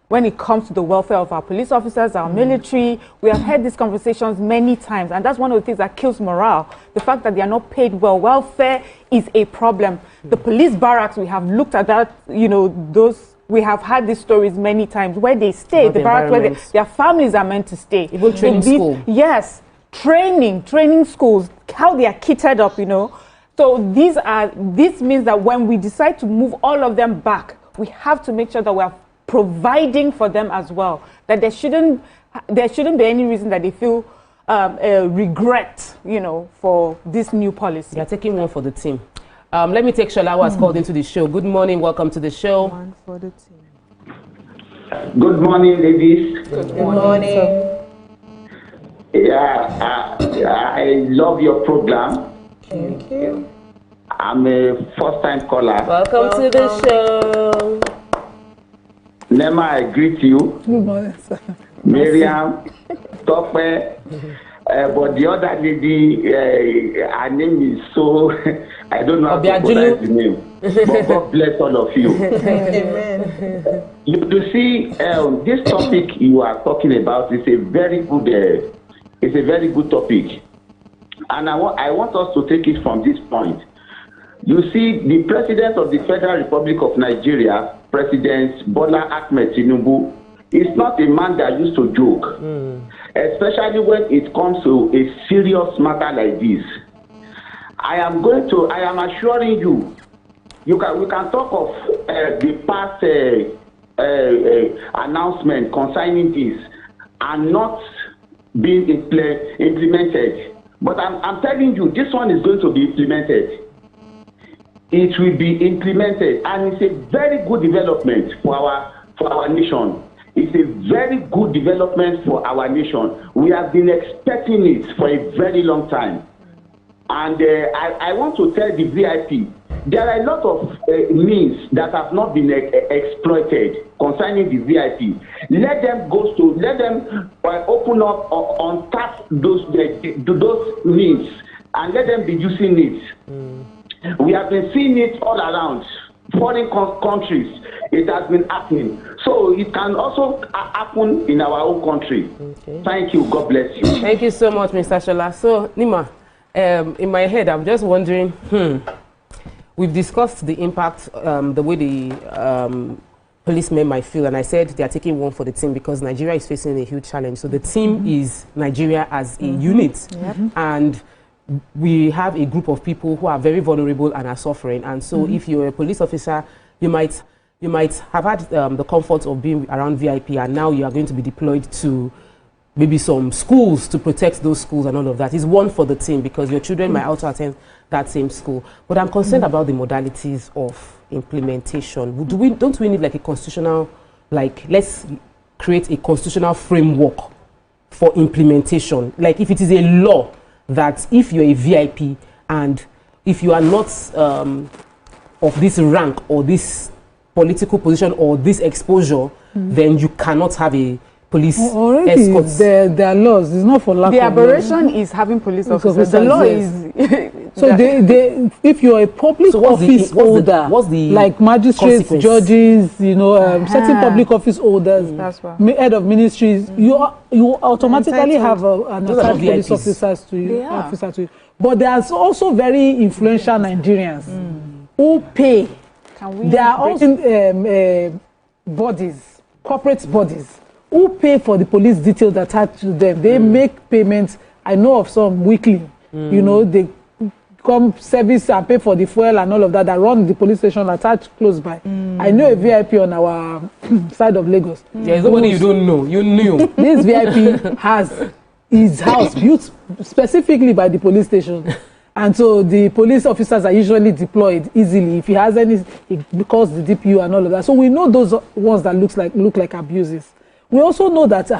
when it comes to the welfare of our police officers, our military. We have had these conversations many times, and that's one of the things that kills morale. The fact that they are not paid well. Welfare is a problem. The police barracks, we have looked at that, you know, we have had these stories many times where they stay, the barracks where their families are meant to stay. Even training school. Yes, training schools, how they are kitted up, you know. So this means that when we decide to move all of them back, we have to make sure that we are providing for them as well, that there shouldn't be any reason that they feel regret, you know, for this new policy. You're taking one for the team. Let me take Shola, who has called into the show. Good morning, welcome to the show. One for the team. Good morning, ladies. Good morning. Yeah, I love your program. Thank you. I'm a first-time caller. Welcome to the show. Nema, I greet you. Good morning, sir. Miriam, Tope, but the other lady, her name is so, I don't know how to pronounce the name. But God bless all of you. Amen. You see, this topic you are talking about is a very good topic. And I want us to take it from this point. You see, the President of the Federal Republic of Nigeria, President Bola Ahmed Tinubu, is not a man that used to joke, especially when it comes to a serious matter like this. I am assuring you, we can talk of the past announcement concerning this and not being implemented. But I'm telling you, this one is going to be implemented. It will be implemented, and it's a very good development for our nation. It's a very good development for our nation. We have been expecting it for a very long time. And I want to tell the VIP, there are a lot of means that have not been exploited concerning the VIP. Let them open up, untap those means, and let them be using it. We have been seeing it all around foreign countries. It has been happening. So it can also happen in our own country. Okay. Thank you. God bless you. Thank you so much, Mr. Shola. So, Nima, in my head, I'm just wondering, we've discussed the impact, the way the policemen might feel, and I said they are taking one for the team because Nigeria is facing a huge challenge. So the team is Nigeria as a unit, and we have a group of people who are very vulnerable and are suffering. And so if you're a police officer, you might have had the comfort of being around VIP, and now you are going to be deployed to maybe some schools to protect those schools and all of that. It's one for the team because your children might also attend that same school. But I'm concerned about the modalities of implementation. Don't we need like a constitutional, like let's create a constitutional framework for implementation? Like if it is a law that if you're a VIP and if you are not of this rank or this political position or this exposure, then you cannot have a police escorts. There are laws. It's not for lack of the aberration is having police officers. The law is so if you're a public office holder, like magistrates, judges, certain public office holders, head of ministries, you automatically have an assigned police officer to you. But there's also very influential Nigerians who pay. There are also bodies, corporate bodies, who pay for the police details attached to them. They make payments. I know of some weekly. They come service and pay for the fuel and all of that run the police station attached close by. I know a VIP on our side of Lagos. There's nobody you don't know. You knew. This VIP has his house built specifically by the police station. And so the police officers are usually deployed easily. If he has any, he calls the DPU and all of that. So we know those ones that look like abuses. We also know that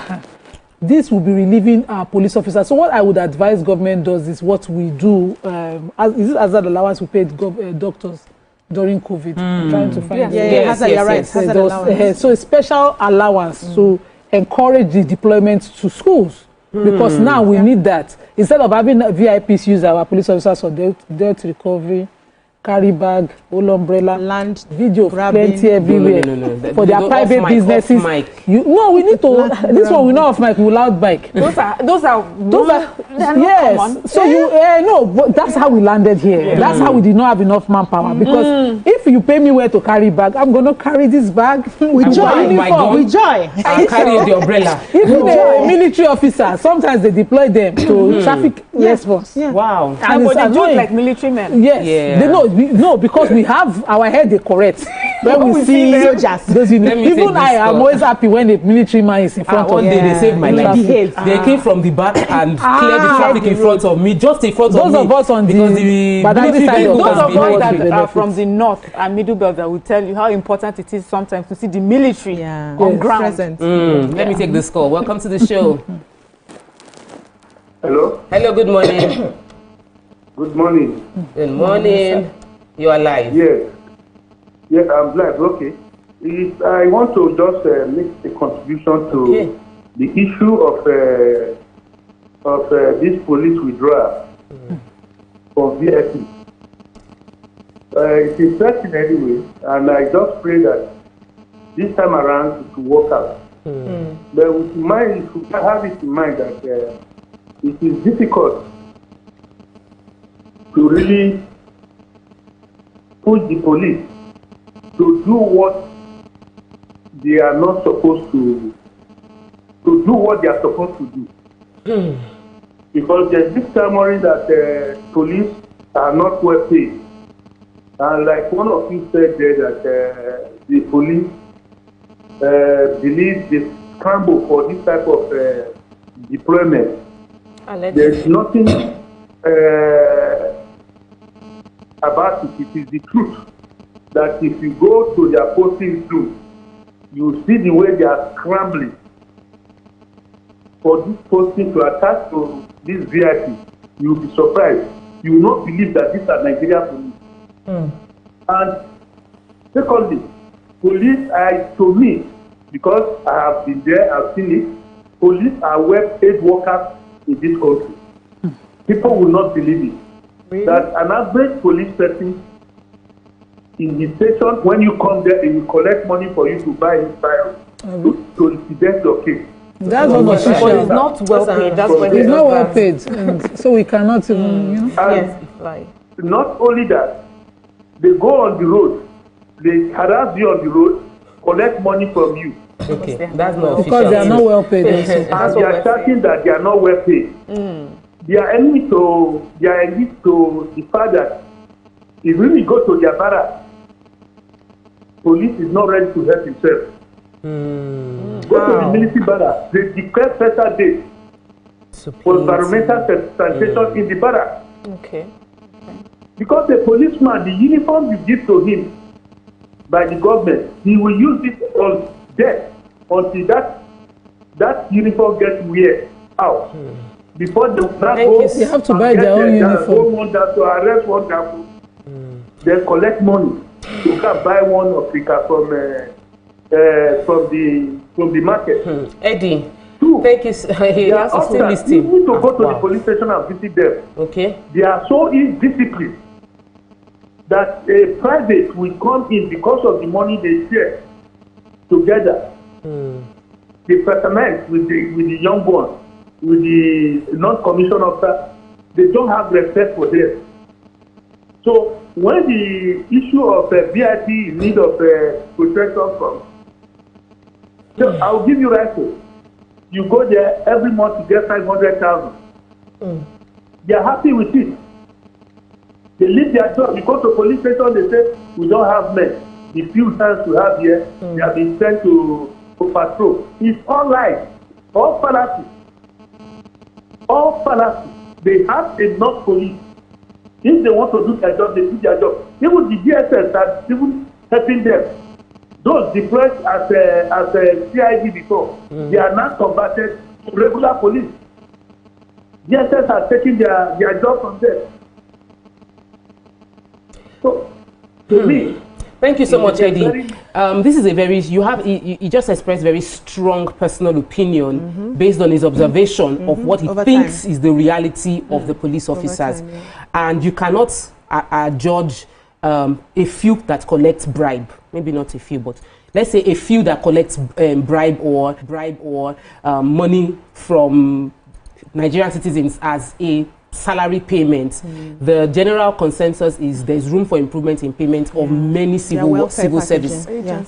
this will be relieving our police officers. So what I would advise government does is what we do. Is it hazard allowance we paid doctors during COVID? Trying to find hazard allowance. So a special allowance to encourage the deployment to schools. Because now we need that. Instead of having VIPs use our police officers for debt recovery, carry bag, whole umbrella, land, video, plenty everywhere. No. For their private businesses. We need to. This one we know off mic, we loud bike. Those are yes. Common. So but that's how we landed here. That's how we did not have enough manpower. Because if you pay me where to carry bag, I'm gonna carry this bag with joy. With joy. I'm carrying the umbrella. Even the military officers, sometimes they deploy them to traffic response. Wow. And they do it like military men. Yes. They know. No, because we have our head correct. When we see soldiers, even I am always happy when the military man is in front of me. One day they saved my life. They came from the back and cleared the traffic in front of me, just in front of me. Those of us on the military side, those of us that are from the north and middle belt that will tell you how important it is sometimes to see the military on ground. Let me take this call. Welcome to the show. Hello. Hello. Good morning. Good morning. Good morning. You are live. Yes. Yes, I'm live. Okay. I want to just make a contribution to the issue of this police withdrawal from VIP. It is certain anyway, and I just pray that this time around it will work out. But with mind, you should have it in mind that it is difficult to really push the police to do what they are not supposed to do what they are supposed to do. Because there's this summary that police are not well paid. And like one of you said there that the police believe they scramble for this type of deployment. There's nothing about it. It is the truth that if you go to their posting soon, you see the way they are scrambling for this posting to attach to this VIP. You will be surprised. You will not believe that these are Nigerian police. And secondly, police are, to me, because I have been there, I've seen it, police are well-paid workers in this country. People will not believe it. Really? That an average police person in the station, when you come there, they will collect money for you to buy his file to incident your case. That's not official. But it's not well paid. That's why it's not well paid, and so we cannot even. Not only that, They go on the road, they harass you on the road, collect money from you. Okay, that's not official. Because they are not well paid. And they are shouting that they are not well paid. They are aiming to the fact that if we go to their barracks, police is not ready to help himself. Go to the military barracks, they declare special days for environmental sanitation in the barracks. Okay. Because the policeman, the uniform you give to him by the government, he will use it on death until that uniform gets wear out. Before they you have to buy their own uniform. To arrest one guy, they collect money to can buy one Africa from the market. Eddie. Thank you. You need to go to the police station and visit them. Okay. They are so indisciplined that a private will come in because of the money they share together. The settlement with the young ones, with the non-commissioned officer, they don't have respect for them. So when the issue of VIP in need of protection comes, so I'll give you rifle. You go there every month to get 500,000. They are happy with it. They leave their job. You go to police station, they say, we don't have men. The few times we have here, they have been sent to patrol. It's all lies, all fallacy. All fallacy. They have enough police. If they want to do their job, they do their job. Even the DSS are even helping them. Those deployed as a CID before, they are now converted to regular police. DSS are taking their job from them. So, to me, thank you so much, Eddie. This is a very, you just expressed very strong personal opinion based on his observation of what he thinks is the reality of the police officers. And you cannot judge a few that collects bribe, maybe not a few, but let's say a few that collects bribe or money from Nigerian citizens as a salary payment. The general consensus is there's room for improvement in payment of many civil service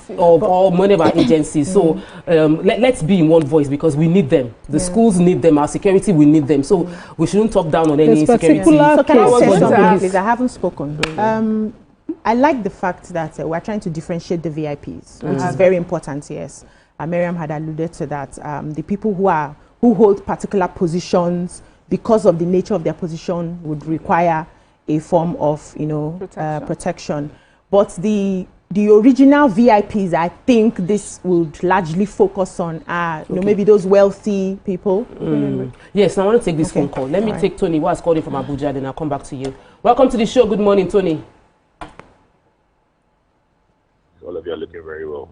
of all many of our agencies. So let's be in one voice because we need them. The schools need them. Our security, we need them. So we shouldn't talk down on any security. So can I say something, please? I haven't spoken. I like the fact that we're trying to differentiate the VIPs, which is very important. Yes, Miriam had alluded to that. The people who hold particular positions because of the nature of their position would require a form of protection. But the original VIPs, I think this would largely focus on maybe those wealthy people. Yes, I want to take this phone call. Let me take Tony, who has called in from Abuja, then I'll come back to you. Welcome to the show. Good morning, Tony. All of you are looking very well.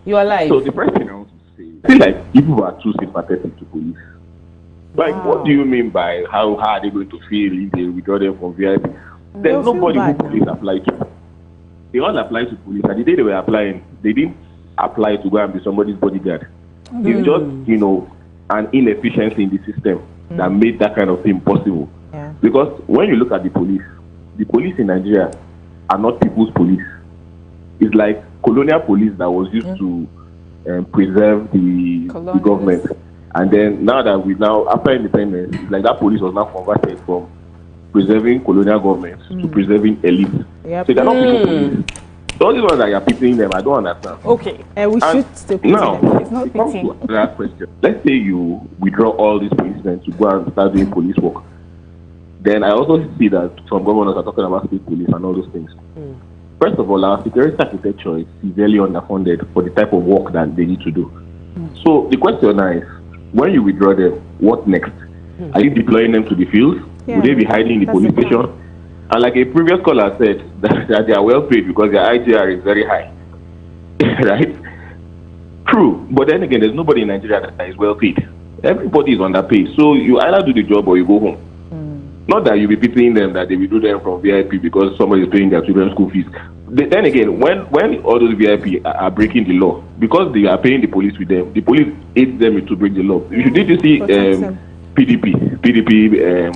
You are live. So the first thing I want to say, I feel like people are too sympathetic to police. Like, what do you mean by how are they going to feel if they withdraw them from VIP? There's nobody who police apply to. They all apply to police, and the day they were applying, they didn't apply to go and be somebody's bodyguard. It's just, an inefficiency in the system that made that kind of thing possible. Yeah. Because when you look at the police in Nigeria are not people's police. It's like colonial police that was used to preserve the government. And then now that after independence, it's like that police was now converted from preserving colonial governments to preserving elites. Yep. So they're not people police. All these ones that you're pitying them, I don't understand. Okay. We should still pity them. It's not pitying. Last question. Let's say you withdraw all these policemen to go and start doing police work. Then I also see that some governors are talking about state police and all those things. First of all, our security architecture is severely underfunded for the type of work that they need to do. So the question now is, when you withdraw them, what next? Are you deploying them to the fields? Will they be hiding in the police station? And like a previous caller said, that they are well paid because their IGR is very high. Right? True. But then again, there's nobody in Nigeria that is well paid. Everybody is underpaid. So you either do the job or you go home. Not that you'll be pitying them that they will do them from VIP because somebody is paying their children's school fees. Then again, when all those VIP are breaking the law, because they are paying the police with them, the police aids them to break the law. Did you see PDP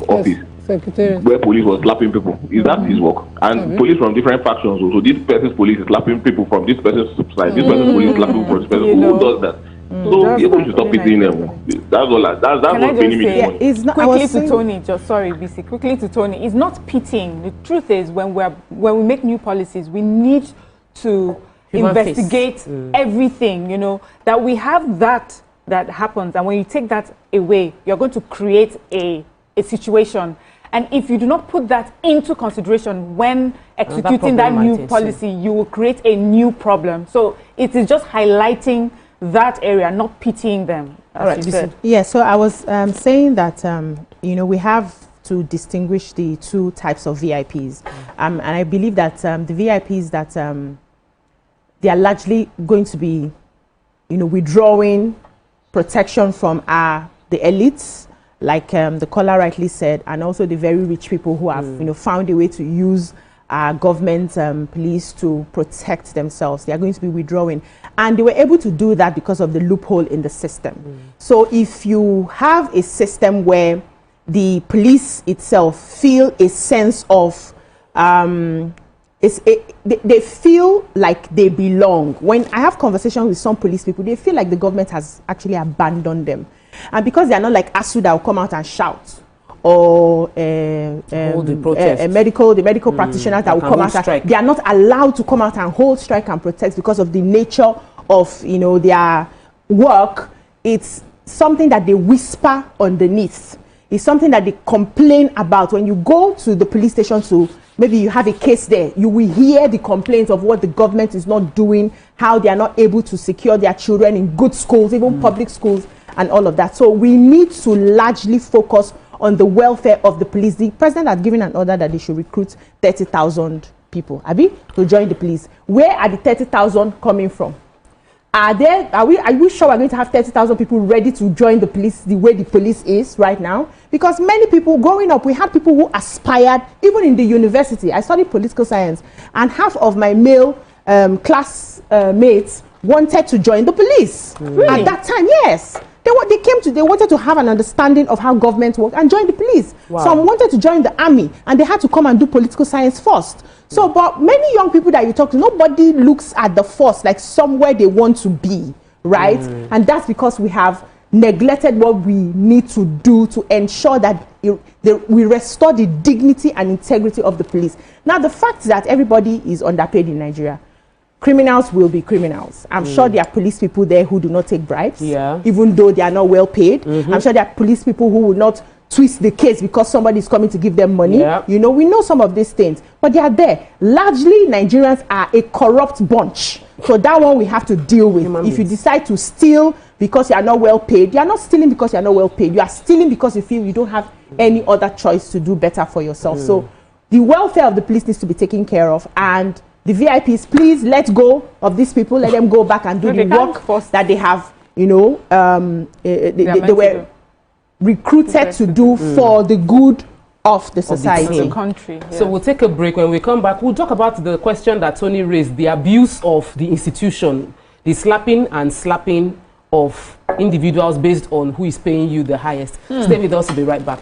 office where police was slapping people. Is that his work? And police from different factions. So this person's police is slapping people from this person's side. This person's police is slapping people from this person. Who does that? So you're going to stop pitying them. That's all. That's what's paying me money. It's not, quickly to Tony, just sorry, BC. Quickly to Tony. It's not pitying. The truth is, when we make new policies, we need to investigate everything. You know, that we have that happens, and when you take that away, you're going to create a situation. And if you do not put that into consideration when executing that new policy, you will create a new problem. So it is just highlighting that area, not pitying them. All right. Yeah, so I was saying that, you know, we have to distinguish the two types of VIPs. And I believe that the VIPs that they are largely going to be, you know, withdrawing protection from the elites, like the caller rightly said, and also the very rich people who have, you know, found a way to use government police to protect themselves. They are going to be withdrawing, and they were able to do that because of the loophole in the system. So if you have a system where the police itself feel a sense of they feel like they belong. When I have conversations with some police people, they feel like the government has actually abandoned them. And because they are not like ASU that will come out and shout, or the medical practitioners that will come out, and they are not allowed to come out and hold strike and protest because of the nature of, you know, their work. It's something that they whisper underneath. It's something that they complain about. When you go to the police station to, maybe you have a case there, you will hear the complaints of what the government is not doing, how they are not able to secure their children in good schools, even public schools, and all of that. So we need to largely focus on the welfare of the police. The president has given an order that they should recruit 30,000 people, Abi, to join the police. Where are the 30,000 coming from? Are we sure we're going to have 30,000 people ready to join the police the way the police is right now? Because many people growing up, we had people who aspired, even in the university. I studied political science, and half of my male class mates wanted to join the police. Really? At that time, yes. They wanted to have an understanding of how government works and join the police. Wow. Some wanted to join the army, and they had to come and do political science first. So, but many young people that you talk to, nobody looks at the force like somewhere they want to be, right? And that's because we have neglected what we need to do to ensure that we restore the dignity and integrity of the police. Now, the fact that everybody is underpaid in Nigeria, criminals will be criminals. I'm sure there are police people there who do not take bribes, even though they are not well paid. I'm sure there are police people who will not twist the case because somebody is coming to give them money. You know, we know some of these things, but they are there. Largely, Nigerians are a corrupt bunch. So that one we have to deal with. If you decide to steal because you are not well paid, you are not stealing because you are not well paid. You are stealing because you feel you don't have any other choice to do better for yourself. So the welfare of the police needs to be taken care of, and the VIPs, please let go of these people. Let them go back and do the work that they have, you know, they were recruited to do for the good of the society. Of the country. So we'll take a break. When we come back, we'll talk about the question that Tony raised, the abuse of the institution, the slapping and slapping of individuals based on who is paying you the highest. Stay with us, we'll be right back.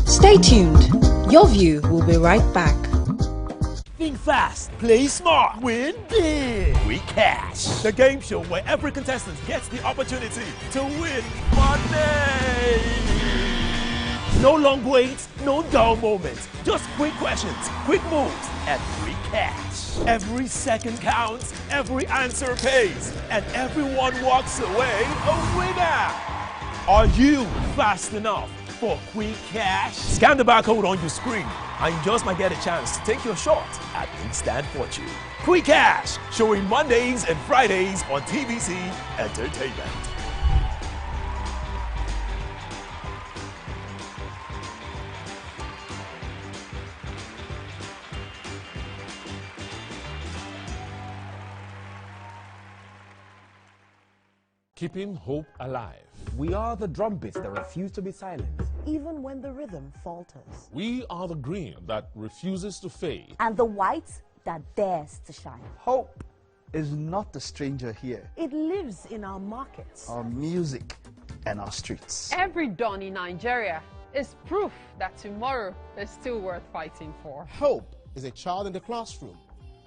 Stay tuned. Your View will be right back. Think fast, play smart, win big. We Cash, the game show where every contestant gets the opportunity to win money. No long waits, no dull moments, just quick questions, quick moves, and free cash. Every second counts, every answer pays, and everyone walks away a winner. Are you fast enough for quick cash? Scan the barcode on your screen and you just might get a chance to take your shot at instant fortune. Quick Cash, showing Mondays and Fridays on TVC Entertainment. Keeping hope alive. We are the drumbeats that refuse to be silenced. even when the rhythm falters. We are the green that refuses to fade. And the white that dares to shine. Hope is not a stranger here. It lives in our markets, Our music, and our streets. Every dawn in Nigeria is proof that tomorrow is still worth fighting for. Hope is a child in the classroom,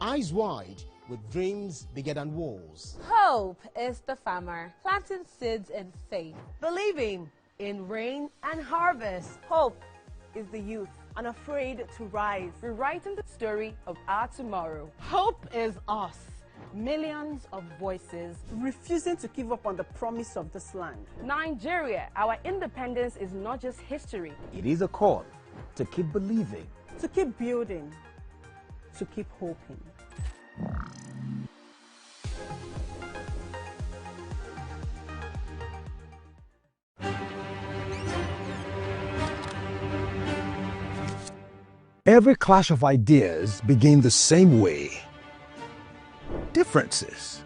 eyes wide, with dreams bigger than walls. Hope is the farmer planting seeds in faith, believing in rain and harvest. Hope is the youth unafraid to rise, rewriting the story of our tomorrow. Hope is us, millions of voices Refusing to give up on the promise of this land. Nigeria, our independence is not just history. It is a call to keep believing, To keep building, to keep hoping. Every clash of ideas begin the same way. Differences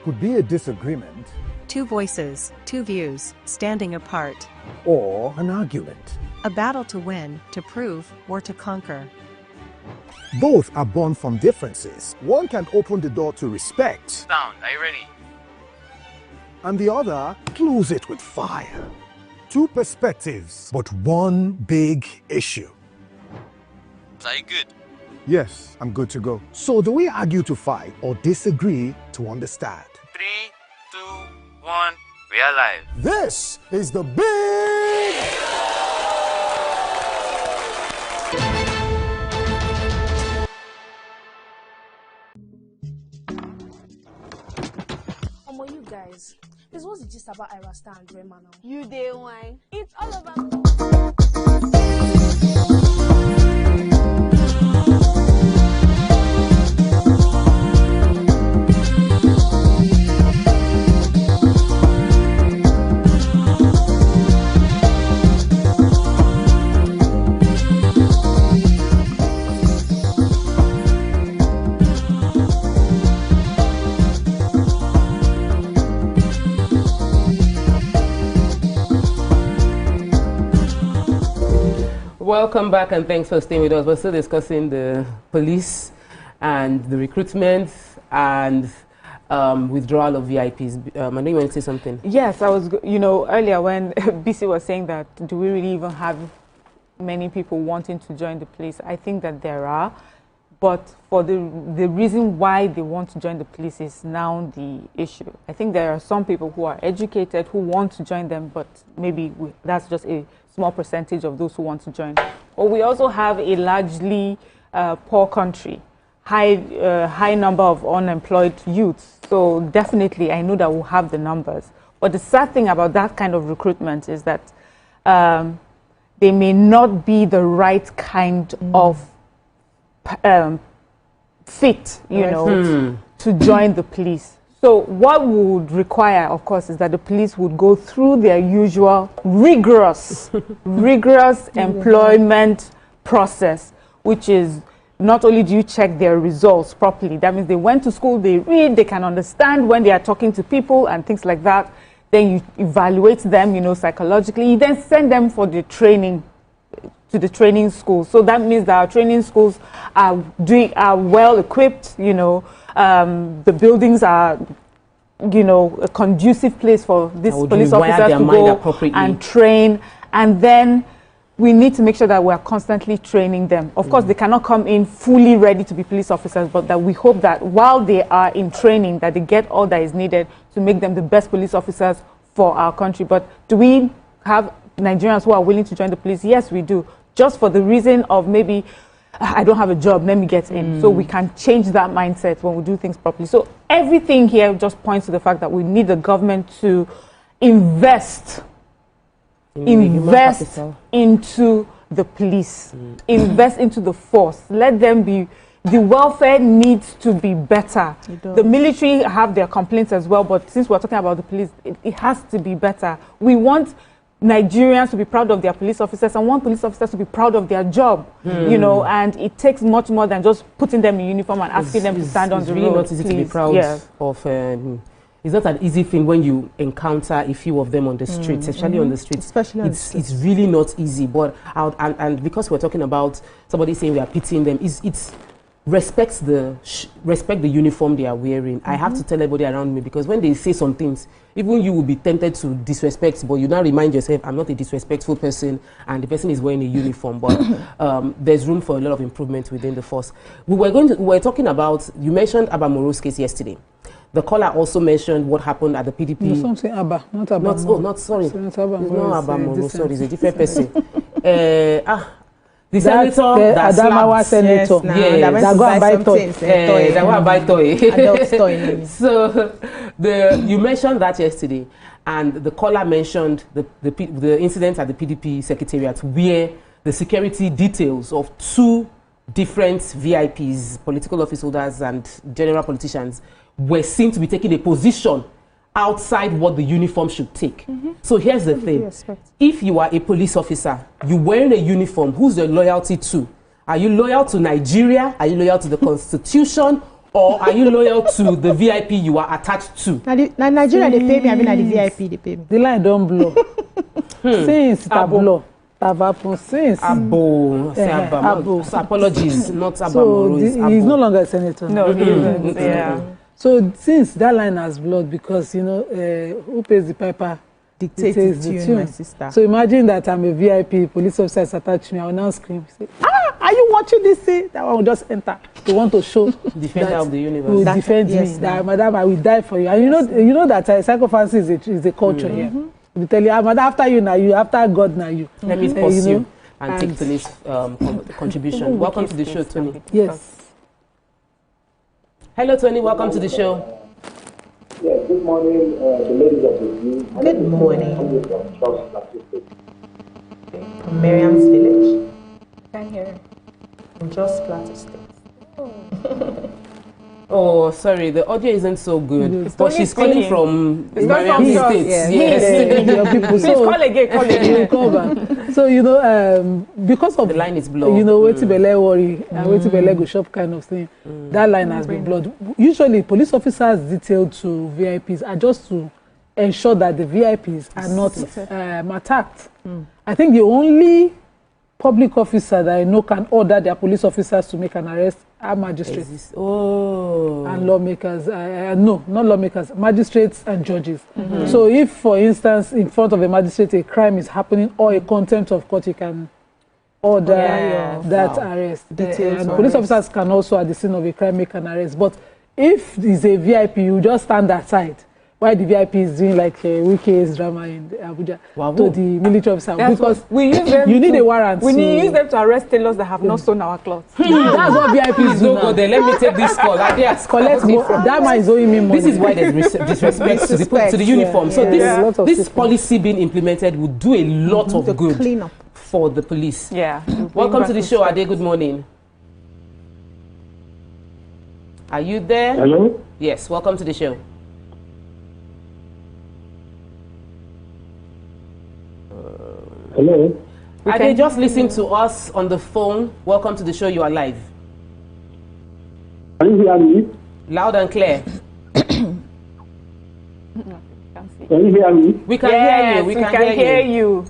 could be a disagreement Two voices, two views, standing apart. or an argument. A battle to win, to prove, or to conquer. Both are born from differences. One can open the door to respect, Sound, are you ready? and the other close it with fire. Two perspectives, but one big issue. Are you good? Yes, I'm good to go. So do we argue to fight or disagree to understand? 3, 2, 1, we are live. This is the big... You guys, this was just about Ira Star and Rema now. You day wine. It's all about. Welcome back and thanks for staying with us. We're still discussing the police and the recruitment and withdrawal of VIPs. I know you want to say something. Yes, I was, earlier when BC was saying that, do we really even have many people wanting to join the police? I think that there are, but for the reason why they want to join the police is now the issue. I think there are some people who are educated who want to join them, but maybe that's just a small percentage of those who want to join. But we also have a largely poor country, high number of unemployed youths. So definitely, I know that we'll have the numbers. But the sad thing about that kind of recruitment is that they may not be the right kind of fit, to join the police. So what we would require, of course, is that the police would go through their usual rigorous employment process, which is not only do you check their results properly, that means they went to school, they read, they can understand when they are talking to people and things like that. Then you evaluate them, psychologically. You then send them for the training to the training schools. So that means that our training schools are well equipped, the buildings are, a conducive place for these police officers to go and train. And then we need to make sure that we are constantly training them. Of course, they cannot come in fully ready to be police officers, but that we hope that while they are in training, that they get all that is needed to make them the best police officers for our country. But do we have Nigerians who are willing to join the police? Yes, we do. Just for the reason of maybe, I don't have a job, let me get in. So we can change that mindset when we do things properly. So everything here just points to the fact that we need the government to invest into the police, invest into the force. Let them be, the welfare needs to be better. The military have their complaints as well, but since we're talking about the police, it has to be better. We want Nigerians to be proud of their police officers and want police officers to be proud of their job, and it takes much more than just putting them in uniform and asking them to stand on the road. It's really not easy to be proud of. it's not an easy thing when you encounter a few of them on the streets, especially on the streets. Especially on the streets. It's really not easy. But and because we're talking about somebody saying we are pitying them, it's respect the uniform they are wearing. I have to tell everybody around me, because when they say some things, even you will be tempted to disrespect, but you now remind yourself, I'm not a disrespectful person, and the person is wearing a uniform. But there's room for a lot of improvement within the force. We were talking about, you mentioned Abba Moro's case yesterday. The caller also mentioned what happened at the PDP. No, something Abba, not Abba. Sorry. It's not Abba Moro, sorry, it's a different person. The senator, that Adamawa senator, that go and buy toy. That go and buy toy. So you mentioned that yesterday, and the caller mentioned the incident at the PDP secretariat where the security details of 2 different VIPs, political office holders and general politicians, were seen to be taking a position outside what the uniform should take. So here's the thing. If you are a police officer, you're wearing a uniform, who's your loyalty to? Are you loyal to Nigeria? Are you loyal to the Constitution? Or are you loyal to the VIP you are attached to? Now Nigeria, they pay me, I mean, the VIP, they pay me. The line don't blow. Since it blow. Since Abo. So apologies, not Abba So Moro. he's no longer a senator. No, he isn't. Yeah. So since that line has blood, because who pays the piper dictates the tune, my sister. So imagine that I'm a VIP, police officer is attached to me, I will now scream, say, are you watching this thing? That one will just enter. They want to show defender of the universe. Will defend me. That madam, I will die for you. And you know that psychophancy is a culture here. We tell you, madam, after you now, you after God now you. Let me pause you and take Tony's contribution. Welcome to the show, Tony. Yes. Hello, Tony. Welcome to the show. Yes, good morning, the ladies of the view. Good morning. From Miriam's village. Can't hear. Unjust Plateau State. Oh, sorry, the audio isn't so good. But she's calling from Miriam's State. Yes. So call again. So because of the line is blocked. Wetin belle worry and wetin belle go shop kind of thing. That line has been blocked. Usually, police officers detailed to VIPs are just to ensure that the VIPs are not attacked. I think the only public officer that I know can order their police officers to make an arrest are magistrates. And lawmakers. No, not lawmakers, magistrates and judges. So if, for instance, in front of a magistrate, a crime is happening or a contempt of court, you can order that arrest. And police officers can also, at the scene of a crime, make an arrest. But if it's a VIP, you just stand aside. Why the VIP is doing like a weekend's drama in Abuja to the military officer? Because we use them you need a warrant. We use them to arrest tailors that have not sewn our clothes. That's what VIPs do. Go there. Let me take this call. Collect that man is owing me money. This is why there's disrespect to the uniform. So this policy being implemented would do a lot of good clean up for the police. Yeah. Welcome to the show, Ade. Good morning. Are you there? Hello? Yes, welcome to the show. Hello? Are they just listening to us on the phone? Welcome to the show. You are live. Can you hear me? Loud and clear. Can you hear me? We can hear you. We can hear you.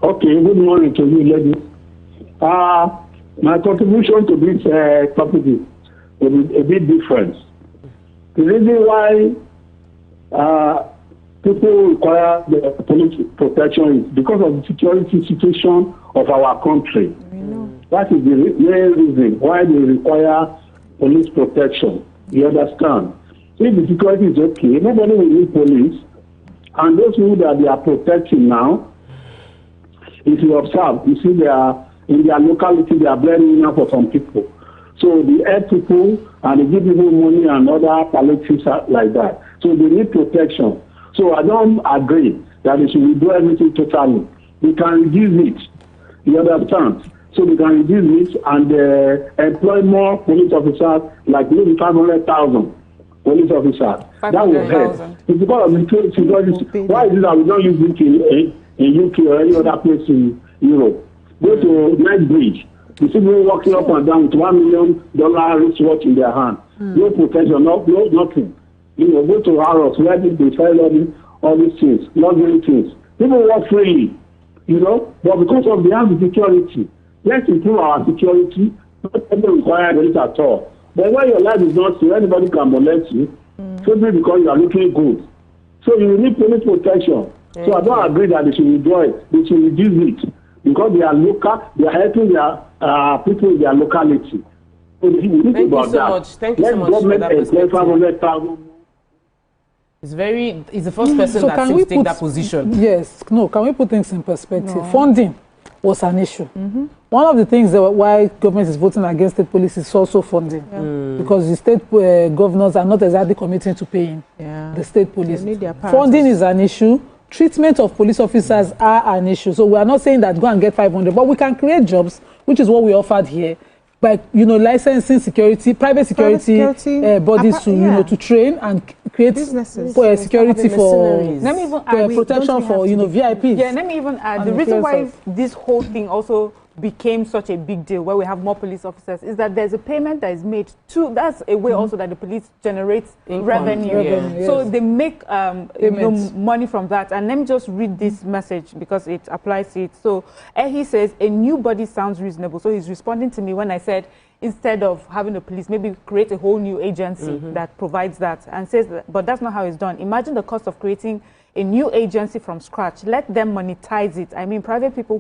Okay, good morning to you, ladies. My contribution to this topic is a bit different. The reason why people require the police protection is because of the security situation of our country. That is the main reason why they require police protection. You understand? If the security is okay, nobody will need police. And those people that they are protecting now, if you observe, you see they are in their locality, they are blending in for some people. So they help people and they give people money and other palliatives like that. So they need protection. So I don't agree that they should do everything totally. We can reduce it. You understand? So we can reduce it and employ more police officers, like maybe 500,000 police officers. That will help. It's because of the security. Why is it that we don't use it in UK or any other place in Europe? Go to Knightsbridge. You see people walking up and down with $1 million wristwatch in their hand. No protection, no nothing. go to houses where they sell all these things, luxury things. People work freely, but because of the armed security, let's improve our security. Not everyone require it at all. But when your life is not safe, anybody can molest you, simply because you are looking good. So you need police protection. So I don't agree that they should withdraw it. They should reduce it because they are local. They are helping their people in their locality. So Thank you so much. Thank you so much for that perspective. It's the first person that seems to take that position. Yes. No, can we put things in perspective? No. Funding was an issue. One of the things why government is voting against state police is also funding. Because the state governors are not exactly committing to paying the state police. Funding is an issue. Treatment of police officers are an issue. So we are not saying that go and get 500, but we can create jobs, which is what we offered here. By licensing security, private security bodies to to train and create security for protection for VIPs. Yeah, let me even add the reason why this whole thing also became such a big deal, where we have more police officers, is that there's a payment that is made to. That's a way also that the police generates revenue. So they make money from that. And let me just read this message because it applies to it. So he says a new body sounds reasonable. So he's responding to me when I said instead of having a police, maybe create a whole new agency that provides that, and says that, but that's not how it's done. Imagine the cost of creating a new agency from scratch. Let them monetize it. I mean, private people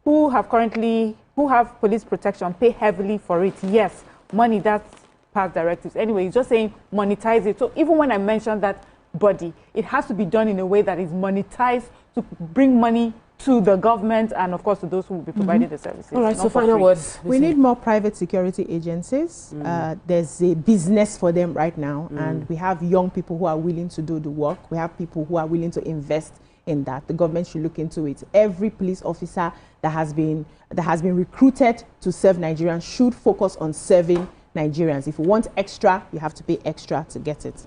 who have police protection pay heavily for it. Yes, money, that's past directives. Anyway, he's just saying monetize it. So even when I mentioned that body, it has to be done in a way that is monetized to bring money to the government and, of course, to those who will be providing the services. All right, so final words. We need more private security agencies. There's a business for them right now, and we have young people who are willing to do the work. We have people who are willing to invest in that. The government should look into it. Every police officer that has been recruited to serve Nigerians should focus on serving Nigerians. If you want extra, you have to pay extra to get it.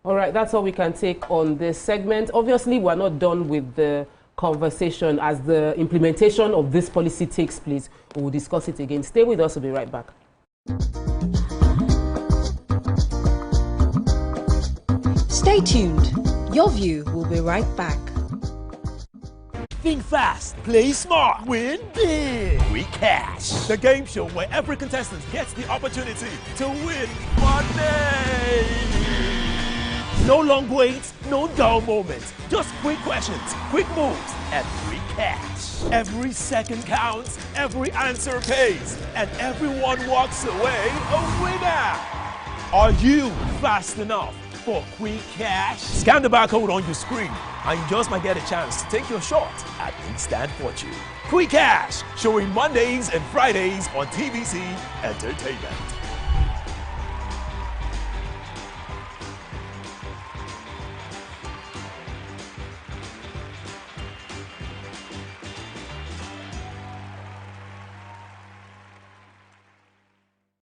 All right, that's all we can take on this segment. Obviously, we're not done with the conversation. As the implementation of this policy takes place, we will discuss it again. Stay with us. We'll be right back. Stay tuned. Your View will be right back. Think fast, play smart, win big. We Cash, the game show where every contestant gets the opportunity to win money. No long waits, no dull moments. Just quick questions, quick moves, and free cash. Every second counts, every answer pays, and everyone walks away a winner. Are you fast enough for quick cash? Scan the barcode on your screen, and you just might get a chance to take your shot at instant fortune. Quick Cash, showing Mondays and Fridays on TVC Entertainment.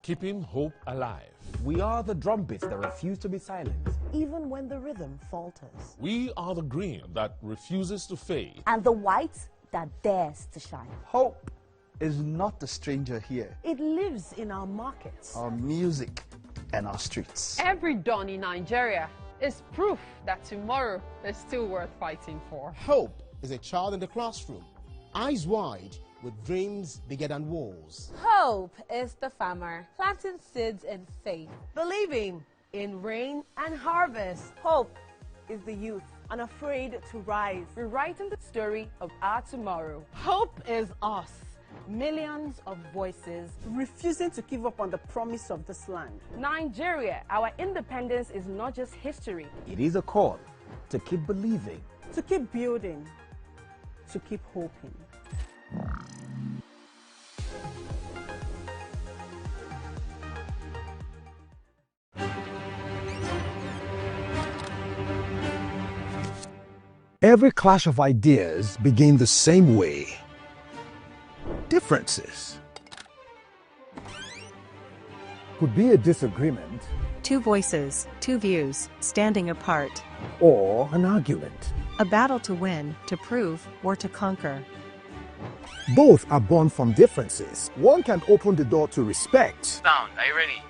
Keeping hope alive. We are the drumbeats that refuse to be silent. Even when the rhythm falters. We are the green that refuses to fade. And the white that dares to shine. Hope is not a stranger here. It lives in our markets, our music, and our streets. Every dawn in Nigeria is proof that tomorrow is still worth fighting for. Hope is a child in the classroom, eyes wide, with dreams bigger than walls. Hope is the farmer, planting seeds in faith, believing in rain and harvest. Hope is the youth, unafraid to rise, rewriting the story of our tomorrow. Hope is us, millions of voices refusing to give up on the promise of this land. Nigeria, our independence is not just history. It is a call to keep believing, to keep building, to keep hoping. Every clash of ideas begin the same way. Differences could be a disagreement, Two voices, two views, standing apart. or an argument. A battle to win, to prove, or to conquer. Both are born from differences. One can open the door to respect, Sound, are you ready?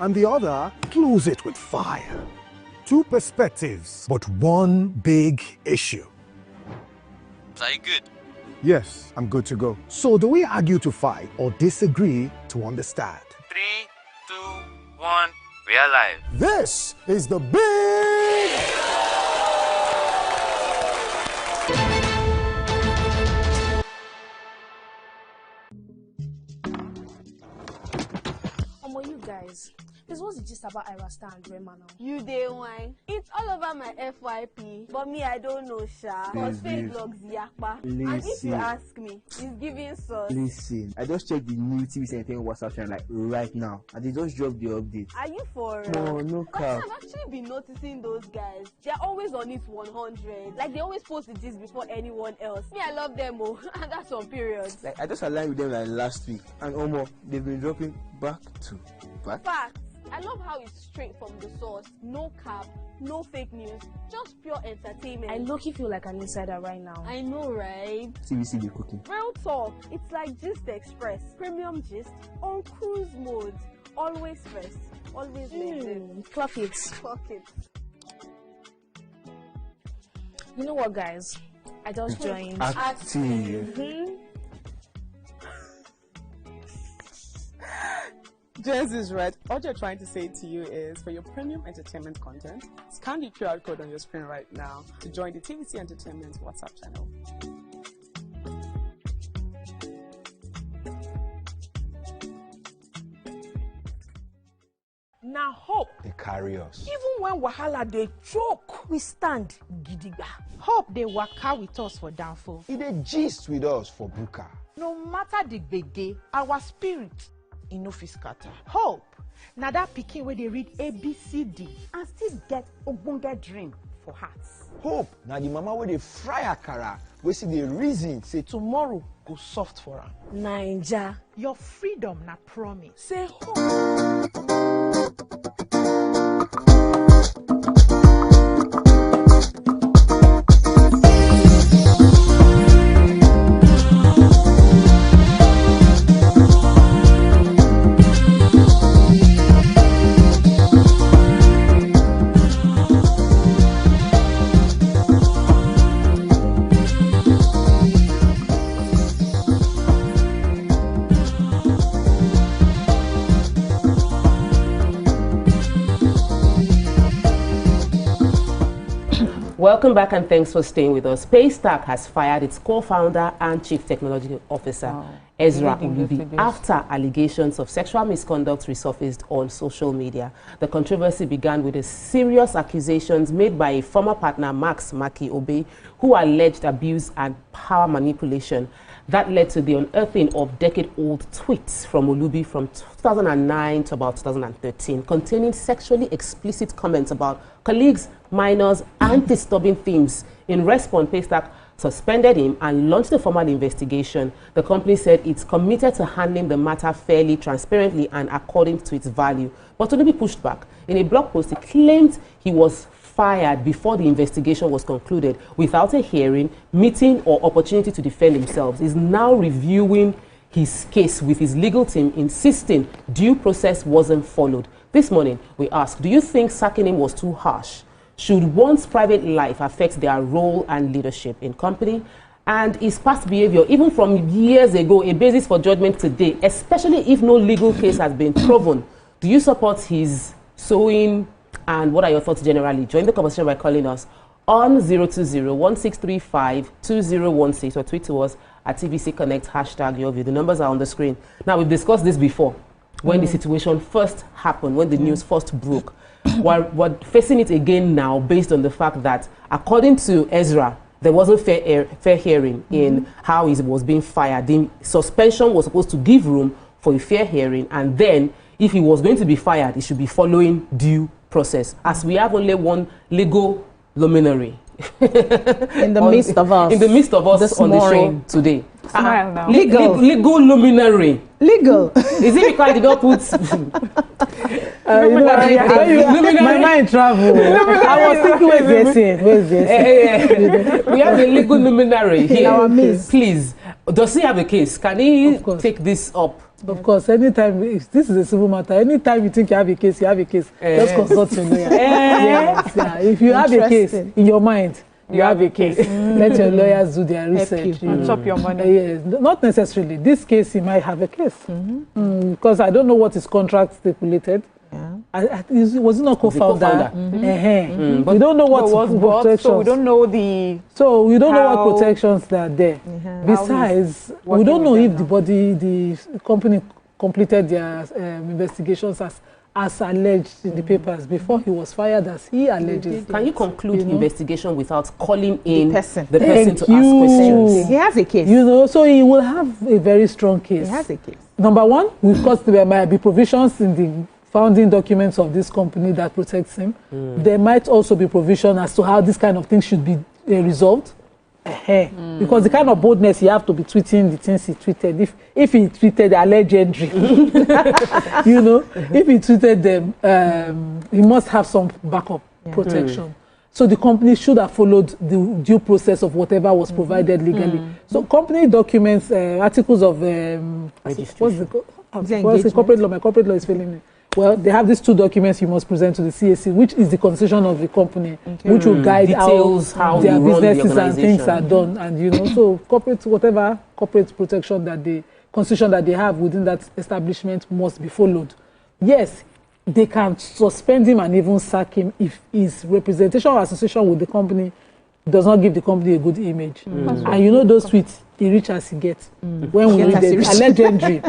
and the other close it with fire. Two perspectives, but one big issue. Are you good? Yes, I'm good to go. So do we argue to fight or disagree to understand? 3, 2, 1, we are live. This is the big... You guys, this was just about Irasta and Rema now. You day wine. It's all over my FYP, but me I don't know, Sha. Cause fake blogs yakpa. And if you ask me, it's giving sauce. Listen, I just checked the new TV Entertainment WhatsApp channel like right now, and they just dropped the update. Are you for No, no cap. I've actually been noticing those guys. They're always on it 100. Like they always post the gist before anyone else. Me, I love them, oh, and that's on period. Like I just aligned with them like last week, and they've been dropping back to back. Facts. I love how it's straight from the source. No cap, no fake news, just pure entertainment. I low-key feel like an insider right now. I know, right? TVC be cooking. Real talk. It's like Gist Express. Premium gist on cruise mode. Always first. Always Clock it. Clock it. You know what, guys? I just joined. Active. Jess is right. All you're trying to say to you is for your premium entertainment content, scan the QR code on your screen right now to join the TVC Entertainment WhatsApp channel. Now hope they carry us. Even when wahala they choke, we stand gidigba. Hope they waka with us for downfall. They gist with us for buka. No matter the gbege, our spirit no fit scatter. Hope na that pikin where they read ABCD and still get ogbonge dream for hearts. Hope na the mama where they fry akara, we see the reason say tomorrow go soft for her. Naija, your freedom na promise. Say hope. Welcome back and thanks for staying with us. Paystack has fired its co-founder and chief technology officer, Ezra Olubi, after allegations of sexual misconduct resurfaced on social media. The controversy began with a serious accusations made by a former partner, Max Maki Obe, who alleged abuse and power manipulation. That led to the unearthing of decade-old tweets from Olubi from 2009 to about 2013, containing sexually explicit comments about colleagues, minors, and disturbing themes. In response, Paystack suspended him and launched a formal investigation. The company said it's committed to handling the matter fairly, transparently, and according to its value. But Olubi pushed back. In a blog post, he claimed he was fired before the investigation was concluded without a hearing, meeting, or opportunity to defend himself. He's now reviewing his case with his legal team, insisting due process wasn't followed. This morning, we asked, do you think sacking him was too harsh? Should one's private life affect their role and leadership in company? And is past behavior, even from years ago, a basis for judgment today, especially if no legal case has been proven? Do you support his sowing? And what are your thoughts generally? Join the conversation by calling us on 020-1635-2016 or tweet to us at TVC Connect #YourView. The numbers are on the screen. Now, we've discussed this before. When the situation first happened, when the news first broke, we're facing it again now based on the fact that, according to Ezra, there wasn't fair hearing in how he was being fired. The suspension was supposed to give room for a fair hearing, and then if he was going to be fired, he should be following due process, as we have only one legal luminary in the midst of us. In the midst of us on the show today. Smile now. Legal luminary. Legal. Is it because they don't put my mind travel. I was thinking, where's this? We have a legal luminary here. In our midst. Please, does he have a case? Can he take this up Of course, anytime, if this is a civil matter, anytime you think you have a case, just consult your lawyer. Yes, yeah. If you have a case in your mind, you have a case. Let your lawyers do their research. And chop your money. Yes, not necessarily. This case, he might have a case. Because I don't know what his contract stipulated. Was it not co-founder? We don't know what protections. So we don't know the. So we don't know what protections that are there. Besides, we don't know if the company completed their investigations as alleged in the papers before he was fired, as he alleges. Can you conclude investigation without calling in the person to ask questions? He has a case. So he will have a very strong case. He has a case. Number one, because there might be provisions in the founding documents of this company that protects him. There might also be provision as to how this kind of thing should be resolved. Because the kind of boldness you have to be tweeting the things he tweeted. If he tweeted allegedly, if he tweeted them, he must have some backup protection. So the company should have followed the due process of whatever was provided legally. So company documents, articles of what's the corporate law? My corporate law is failing me. Well, they have these two documents you must present to the CAC, which is the constitution of the company, which will guide how their businesses and things are done. And so whatever corporate protection that the constitution that they have within that establishment must be followed. Yes, they can suspend him and even sack him if his representation or association with the company does not give the company a good image. And those tweets, he reach as he gets. When we read it, allegedly.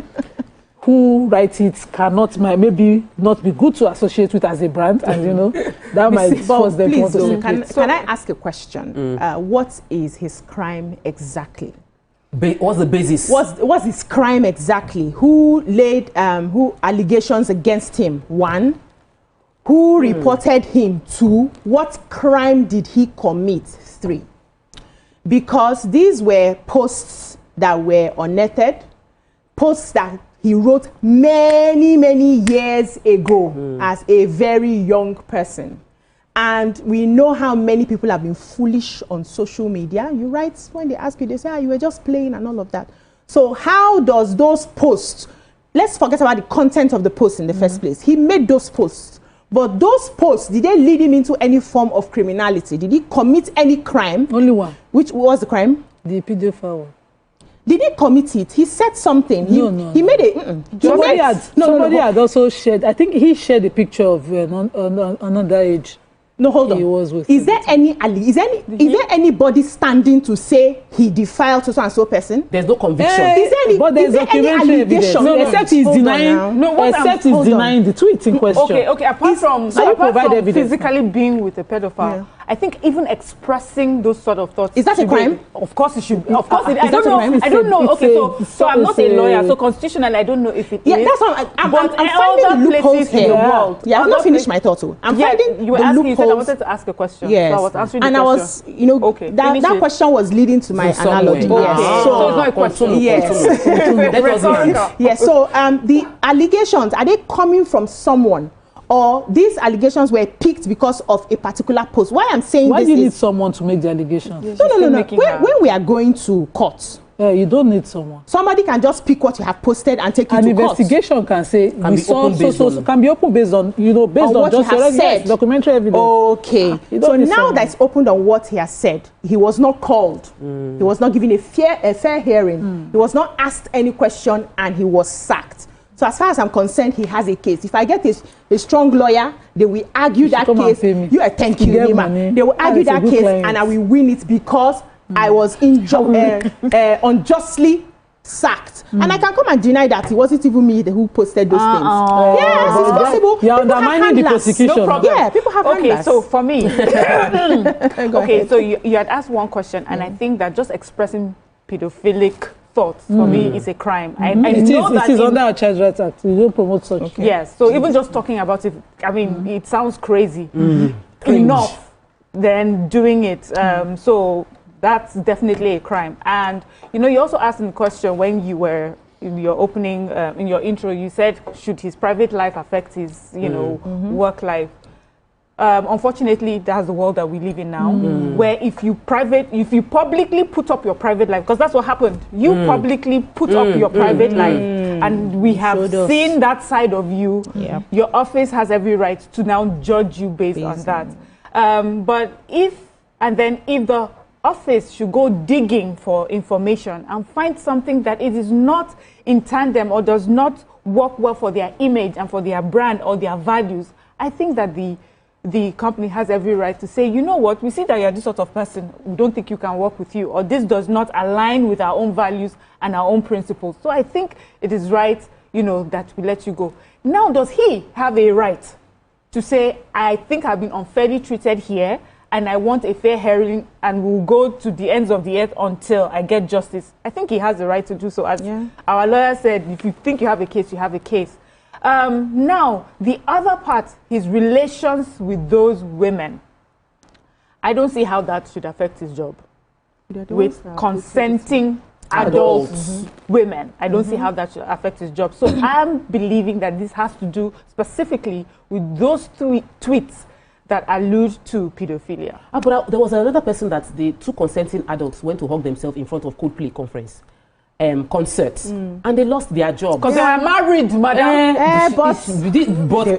Who writes it cannot maybe not be good to associate with as a brand, and that might force them to. Can I ask a question? What is his crime exactly? What's the basis? What's his crime exactly? Who laid who allegations against him? 1. Who reported him? 2. What crime did he commit? 3. Because these were posts that were unnetted, posts that he wrote many, many years ago as a very young person. And we know how many people have been foolish on social media. You write, when they ask you, they say, you were just playing and all of that. So how does those posts, let's forget about the content of the post in the first place. He made those posts. But those posts, did they lead him into any form of criminality? Did he commit any crime? Only one. Which was the crime? The pedophile one. Did he commit it? He said something. He made it. Somebody had also shared. I think he shared a picture of another age. No, hold on. He was with. Is there anybody standing to say he defiled so and so person? There's no conviction. But there's documentary evidence. Except he's denying. Except he's denying the tweet in question. Okay. Apart from physically being with a pedophile. I think even expressing those sort of thoughts. Is that a crime? Of course it should be. Of course it is. I don't know. Okay, so I'm not a lawyer, so constitutionally I don't know if it is. Yeah, that's what I'm finding the loopholes here. Yeah, I've not finished my thought. I'm finding you were asking, you said I wanted to ask a question. Yes. So I was answering the question. And I was, that question was leading to my analogy. Yes. So it's not a question. Yes. Yes. So the allegations, are they coming from someone? Or these allegations were picked because of a particular post? Why I'm saying Why this do you need someone to make the allegations? No. When we are going to court, you don't need someone. Somebody can just pick what you have posted and take it to court. An investigation can say can be open based on based on just what you have said. Documentary evidence. Okay. So now that it's opened on what he has said, he was not called. He was not given a fair hearing. He was not asked any question, and he was sacked. So as far as I'm concerned, he has a case. If I get a strong lawyer, they will argue that case. Thank you, Nima. They will argue that case, and I will win it because I was unjustly sacked. And I can come and deny that it wasn't even me who posted those things. Yes, it's possible. You're undermining the prosecution. No problem. Yeah, people have handlers. Okay, so for me, so you had asked one question, and I think that just expressing pedophilic thoughts for me is a crime. I know that it is under our Child Rights Act. We don't promote such. Okay. Yes. So even just talking about it, I mean, it sounds crazy enough than doing it. So that's definitely a crime. And you also asked in the question when you were in your opening, in your intro, you said, should his private life affect his, work life? unfortunately, that's the world that we live in now, where if you publicly put up your private life, because that's what happened. You publicly put up your private life, and we have seen that side of you. Your office has every right to now judge you based on that. But if the office should go digging for information and find something that it is not in tandem or does not work well for their image and for their brand or their values, I think that the company has every right to say, you know what, we see that you're this sort of person, we don't think you can work with you, or this does not align with our own values and our own principles. So I think it is right, that we let you go. Now, does he have a right to say, I think I've been unfairly treated here, and I want a fair hearing, and will go to the ends of the earth until I get justice? I think he has the right to do so. As our lawyer said, if you think you have a case, you have a case. Now, the other part, his relations with those women, I don't see how that should affect his job. With consenting adult women, I don't see how that should affect his job. So I'm believing that this has to do specifically with those tweets that allude to pedophilia. But there was another person that the two consenting adults went to hug themselves in front of Coldplay conference. Concerts, and they lost their job because they were married, madam. But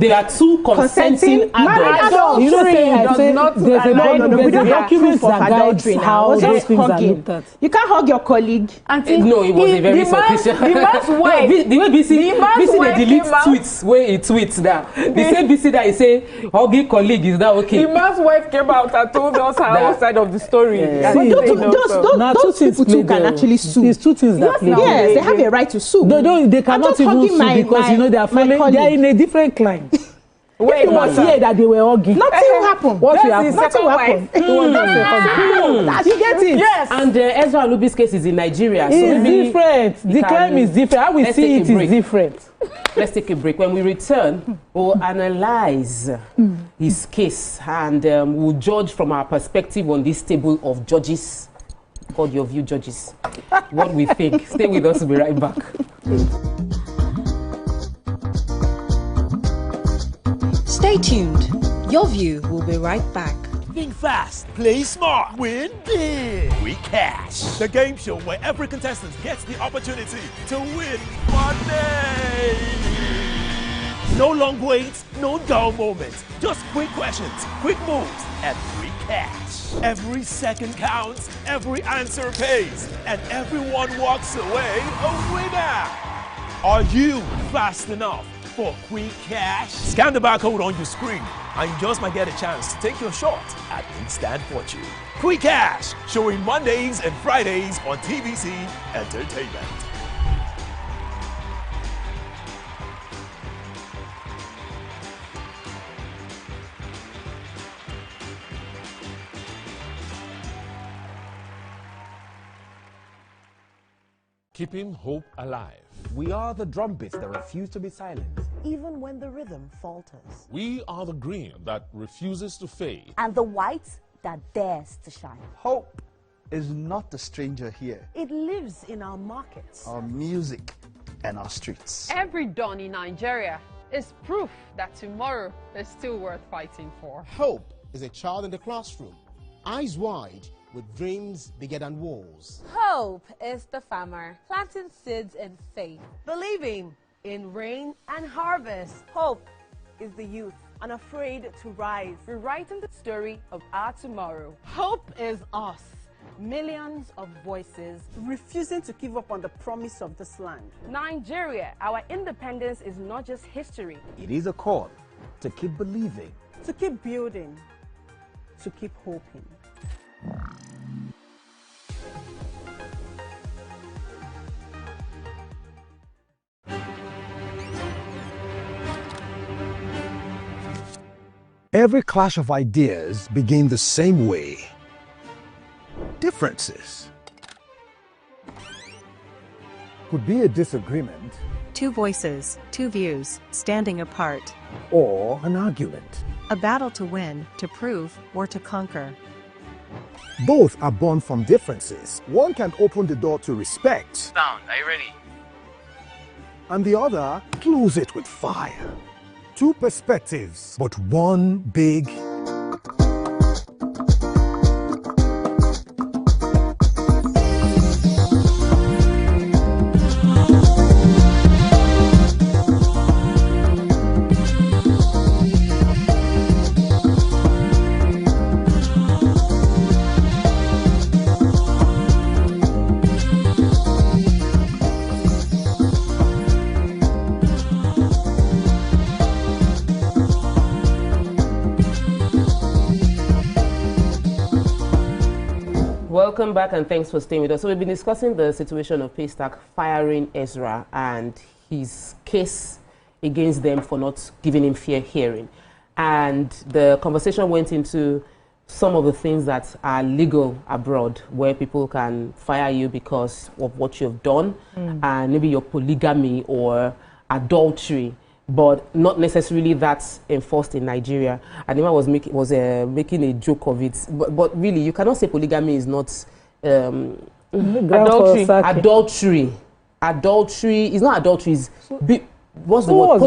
they are two consenting adults. You know, there's a document that guides how those things are looked at. You can't hug your colleague. No, it was a very sufficient. The man's wife. The way BC they delete tweets where he tweets that. They say BC that he say hugging colleague is that okay. The man's wife came out and told us her own side of the story. Those people too can actually sue. There's two things that yes, they have a right to sue. They cannot even sue because they are following. They are in a different client. Wait, it was here that they were hugging. Nothing will happen. What will happen? Nothing will happen. You get it? Yes. And Ezra Olubi's case is in Nigeria. So it's different. The crime is different. How we see it is different. Let's take a break. When we return, we'll analyze his case and we'll judge from our perspective on this table of judges. Called Your View Judges. What we think. Stay with us, we'll be right back. Stay tuned. Your View will be right back. Think fast, play smart, win big. We cash. The game show where every contestant gets the opportunity to win money. No long waits, no dull moments. Just quick questions, quick moves, and free cash. Every second counts, every answer pays, and everyone walks away a winner. Are you fast enough for quick cash? Scan the barcode on your screen, and you just might get a chance to take your shot at instant fortune. Quick Cash, showing Mondays and Fridays on TVC Entertainment. Keeping hope alive. We are the drumbeats that refuse to be silent. Even when the rhythm falters. We are the green that refuses to fade. And the white that dares to shine. Hope is not a stranger here. It lives in our markets, our music, and our streets. Every dawn in Nigeria is proof that tomorrow is still worth fighting for. Hope is a child in the classroom, eyes wide, with dreams bigger than walls. Hope is the farmer planting seeds in faith, believing in rain and harvest. Hope is the youth unafraid to rise, rewriting the story of our tomorrow. Hope is us, millions of voices refusing to give up on the promise of this land. Nigeria, our independence is not just history. It is a call to keep believing, to keep building, to keep hoping. Every clash of ideas begin the same way. Differences could be a disagreement. Two voices, two views, standing apart. Or an argument. A battle to win, to prove, or to conquer. Both are born from differences. One can open the door to respect. Sound, are you ready? And the other close it with fire. Two perspectives, but one big Welcome back and thanks for staying with us. So we've been discussing the situation of Paystack firing Ezra and his case against them for not giving him fair hearing. And the conversation went into some of the things that are legal abroad, where people can fire you because of what you've done, and maybe your polygamy or adultery, but not necessarily that's enforced in Nigeria. Anima was making a joke of it, but really you cannot say polygamy is not adultery is not adultery. What's the word?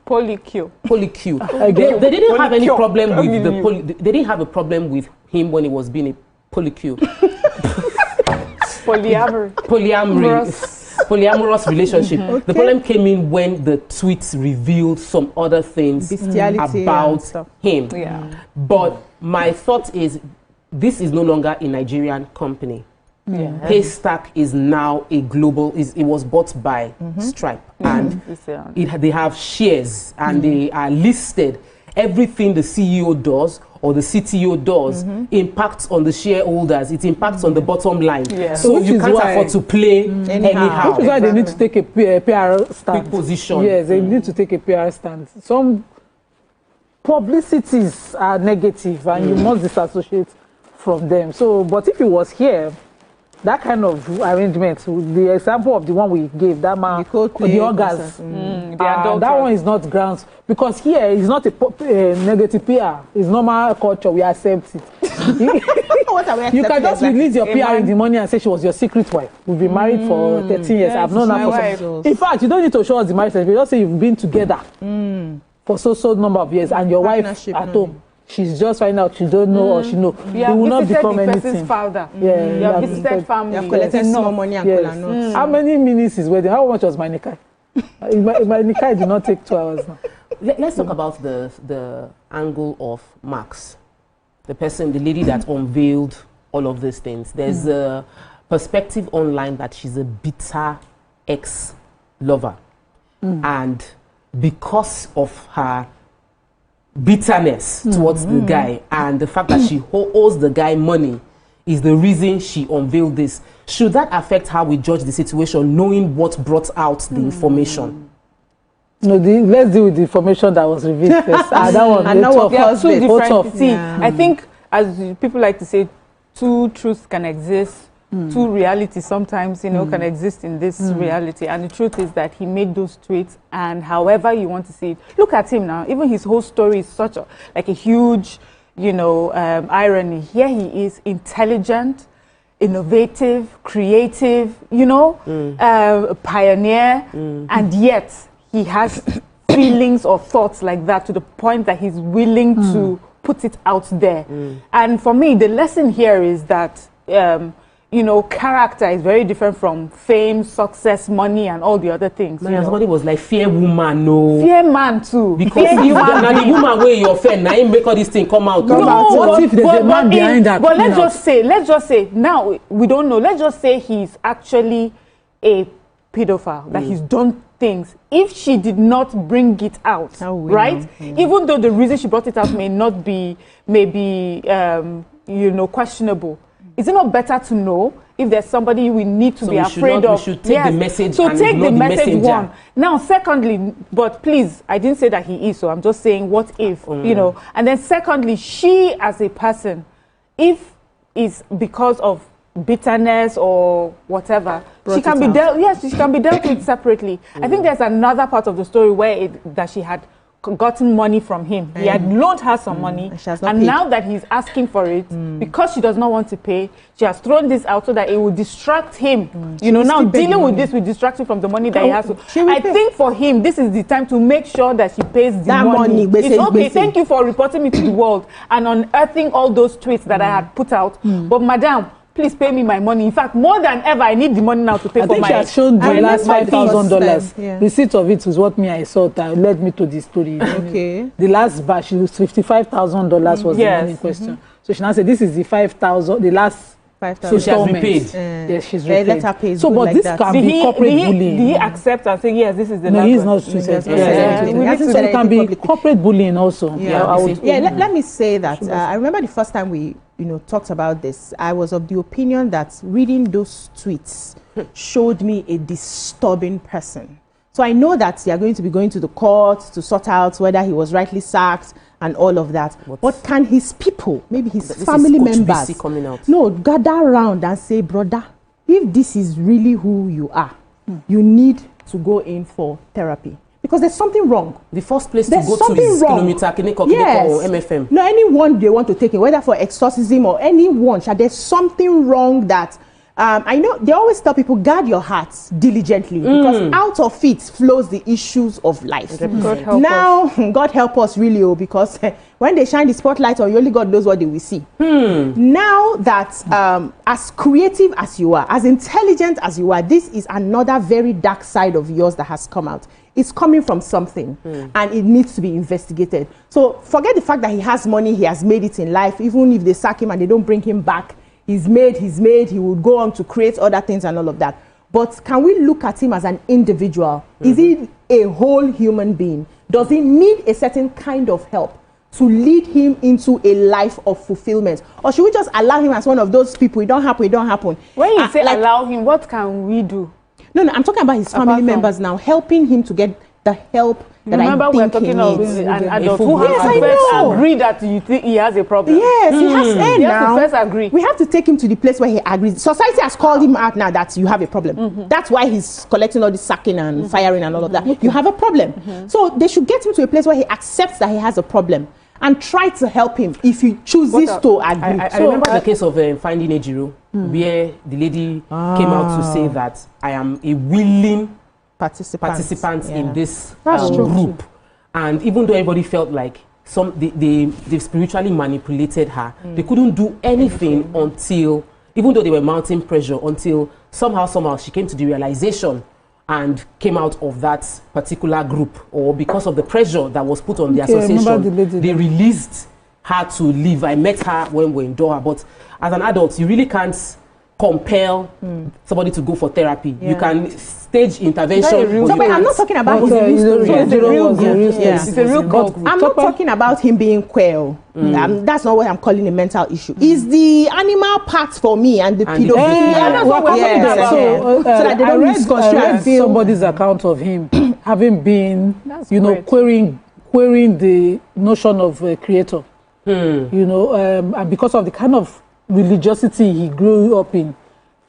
Polycule. They didn't have any problem with the they didn't have a problem with him when he was being a polycule. Polyamorous relationship. Okay. The problem came in when the tweets revealed some other things about him. Yeah. But my thought is, this is no longer a Nigerian company. Yeah. Paystack is now a global. It was bought by Stripe, and they have shares, and they are listed. Everything the CEO does or the CTO does impacts on the shareholders. It impacts on the bottom line. Yeah. So you can't afford to play anyhow. Which is why they need to take a PR stand. Big position. Yes, they need to take a PR stand. Some publicities are negative, and you must disassociate from them. So, but if it was here, that kind of arrangement, the example of the one we gave, that man, the organs, that one is not grounds, because here it's not a negative PR, it's normal culture, we accept it. You can just release your PR in the morning and say she was your secret wife. We've been married for 13 years, I've known her for in fact, you don't need to show us the marriage certificate, just say you've been together for so number of years, and your wife at home. She's just finding out she don't know or she know. You will not become anything. Father. Yeah, you have visited family. You have collected small money and cola nuts. How many minutes is wedding? How much was my nikai? My nikai did not take 2 hours now. Let's talk about the angle of Max, the lady that unveiled all of these things. There's a perspective online that she's a bitter ex-lover, and because of her bitterness towards the guy and the fact that she owes the guy money is the reason she unveiled this. Should that affect how we judge the situation, knowing what brought out the information? No, let's deal with the information that was revealed first. That one, and now of course, two different. See, I think, as people like to say, two truths can exist. Two realities sometimes, can exist in this reality. And the truth is that he made those tweets, and however you want to see it, look at him now. Even his whole story is such a huge, irony. Here he is, intelligent, innovative, creative, pioneer, and yet he has feelings or thoughts like that to the point that he's willing to put it out there. And for me, the lesson here is that character is very different from fame, success, money, and all the other things. Somebody was like, fear woman, no. Fear man too. Because the woman where you offend, now make all this thing come out. What if there's a man behind that? But let's just say, now we don't know. Let's just say he's actually a pedophile, that he's done things. If she did not bring it out, right? Even though the reason she brought it out may not be, questionable. Is it not better to know if there's somebody we need to be afraid of? We should take the message. So take the message one. Now, secondly, but please, I didn't say that he is, so I'm just saying what if, And then secondly, she as a person, if it's because of bitterness or whatever, she can be dealt with separately. I think there's another part of the story where that she had gotten money from him. He had loaned her some money, and now that he's asking for it, because she does not want to pay, she has thrown this out so that it will distract him. Now dealing with this will distract him from the money that he has to. I think for him, this is the time to make sure that she pays the money. It's okay. Thank you for reporting me to the world and unearthing all those tweets that I had put out. But madam, please pay me my money. In fact, more than ever, I need the money now to pay for my... I think she has shown the last $5,000. Receipt of it was what I saw that led me to this story. Okay. The last batch, $55,000 was the money in question. So she now said, this is the 5,000, the last... 5,000. So she has repaid. Yes, she's repaid. Let her pay. So, but this can be corporate bullying. Did he accept and say, yes, this is the last? No, he's not suicide. It can be corporate bullying also. Let me say that. I remember the first time we talked about this, I was of the opinion that reading those tweets showed me a disturbing person. So I know that they are going to be going to the court to sort out whether he was rightly sacked and all of that. But can his people, maybe his family members, gather around and say, brother, if this is really who you are, you need to go in for therapy. Because there's something wrong. The first place to go to is kilometer, or MFM. No, anyone they want to take in, whether for exorcism or anyone, there's something wrong that I know they always tell people, guard your hearts diligently, because out of it flows the issues of life. God help us really, because when they shine the spotlight on you, only God knows what they will see. Now that as creative as you are, as intelligent as you are, this is another very dark side of yours that has come out. It's coming from something, and it needs to be investigated. So forget the fact that he has money, he has made it in life. Even if they sack him and they don't bring him back, he's made, he would go on to create other things and all of that. But can we look at him as an individual? Is he a whole human being? Does he need a certain kind of help to lead him into a life of fulfillment? Or should we just allow him as one of those people, it don't happen? When you say allow him, what can we do? No, I'm talking about his family members now, helping him to get the help that I think he needs. An adult who has to first agree that you think he has a problem. Yes, he has to first agree. We have to take him to the place where he agrees. Society has called him out now that you have a problem. That's why he's collecting all this sacking and firing and all of that. You have a problem. So they should get him to a place where he accepts that he has a problem and try to help him if he chooses to agree. I remember the case of Finding Ejiro, where the lady came out to say that I am a willing participant in this group. And even though everybody felt like they spiritually manipulated her, they couldn't do anything until, even though they were mounting pressure, until somehow she came to the realization and came out of that particular group, or because of the pressure that was put on the association, they released her to leave. I met her when we were in Doha, but as an adult, you really can't compel somebody to go for therapy. You can stage intervention. But I'm not talking about his real group. I'm not talking about him being queer. That's not what I'm calling a mental issue. It's the animal part for me and the pedophilia. That's what we're talking about. So that they don't misconstrue somebody's account of him having been, querying the notion of a creator. And because of the kind of religiosity he grew up in,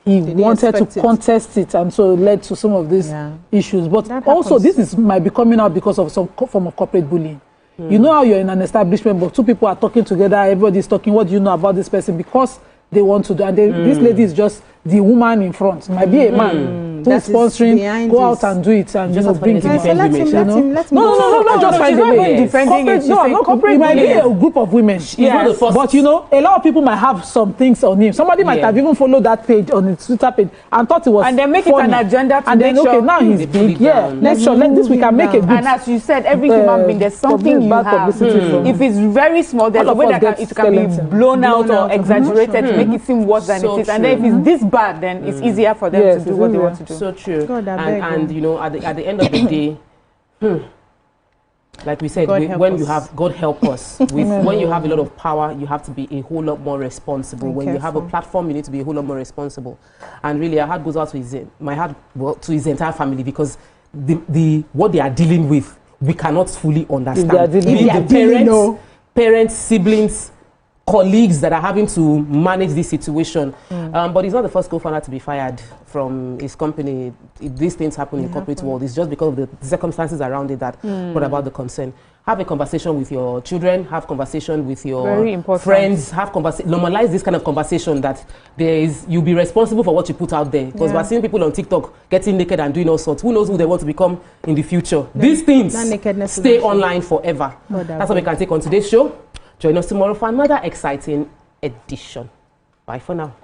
he wanted to contest it, and so it led to some of these issues. But also, this might be coming out because of some form of corporate bullying. You know how you're in an establishment, but two people are talking together, everybody's talking, what do you know about this person? Because they want to do, and this lady is just the woman in front. It might be a man who's sponsoring, go out and do it, and bring it. Let him No, not just find a way. Defending it. No, not corporate. It might be a group of women. But a lot of people might have some things on him. Somebody might have even followed that page on his Twitter page and thought it was and then make it an agenda to make sure. Now he's big. Let's let this we can make a good. And as you said, every human being, there's something you have. If it's very small, there's a way that it can be blown out or exaggerated to make it seem worse than it is. And then if it's this bad, then it's easier for them to do what they want to do. So true. God, and at the end of the day, like we said, when you have God help us, when you have a lot of power, you have to be a whole lot more responsible. When you have a platform, you need to be a whole lot more responsible. And really, our heart goes out to his entire family, because what they are dealing with, we cannot fully understand. The parents, siblings, colleagues that are having to manage this situation. But he's not the first co-founder to be fired from his company. These things happen in the corporate world. It's just because of the circumstances around it that brought about the concern. Have a conversation with your children, have conversation with your friends, normalize this kind of conversation that you'll be responsible for what you put out there. Because we're seeing people on TikTok getting naked and doing all sorts. Who knows who they want to become in the future? These things stay online forever. That's what we can take on today's show. Join us tomorrow for another exciting edition. Bye for now.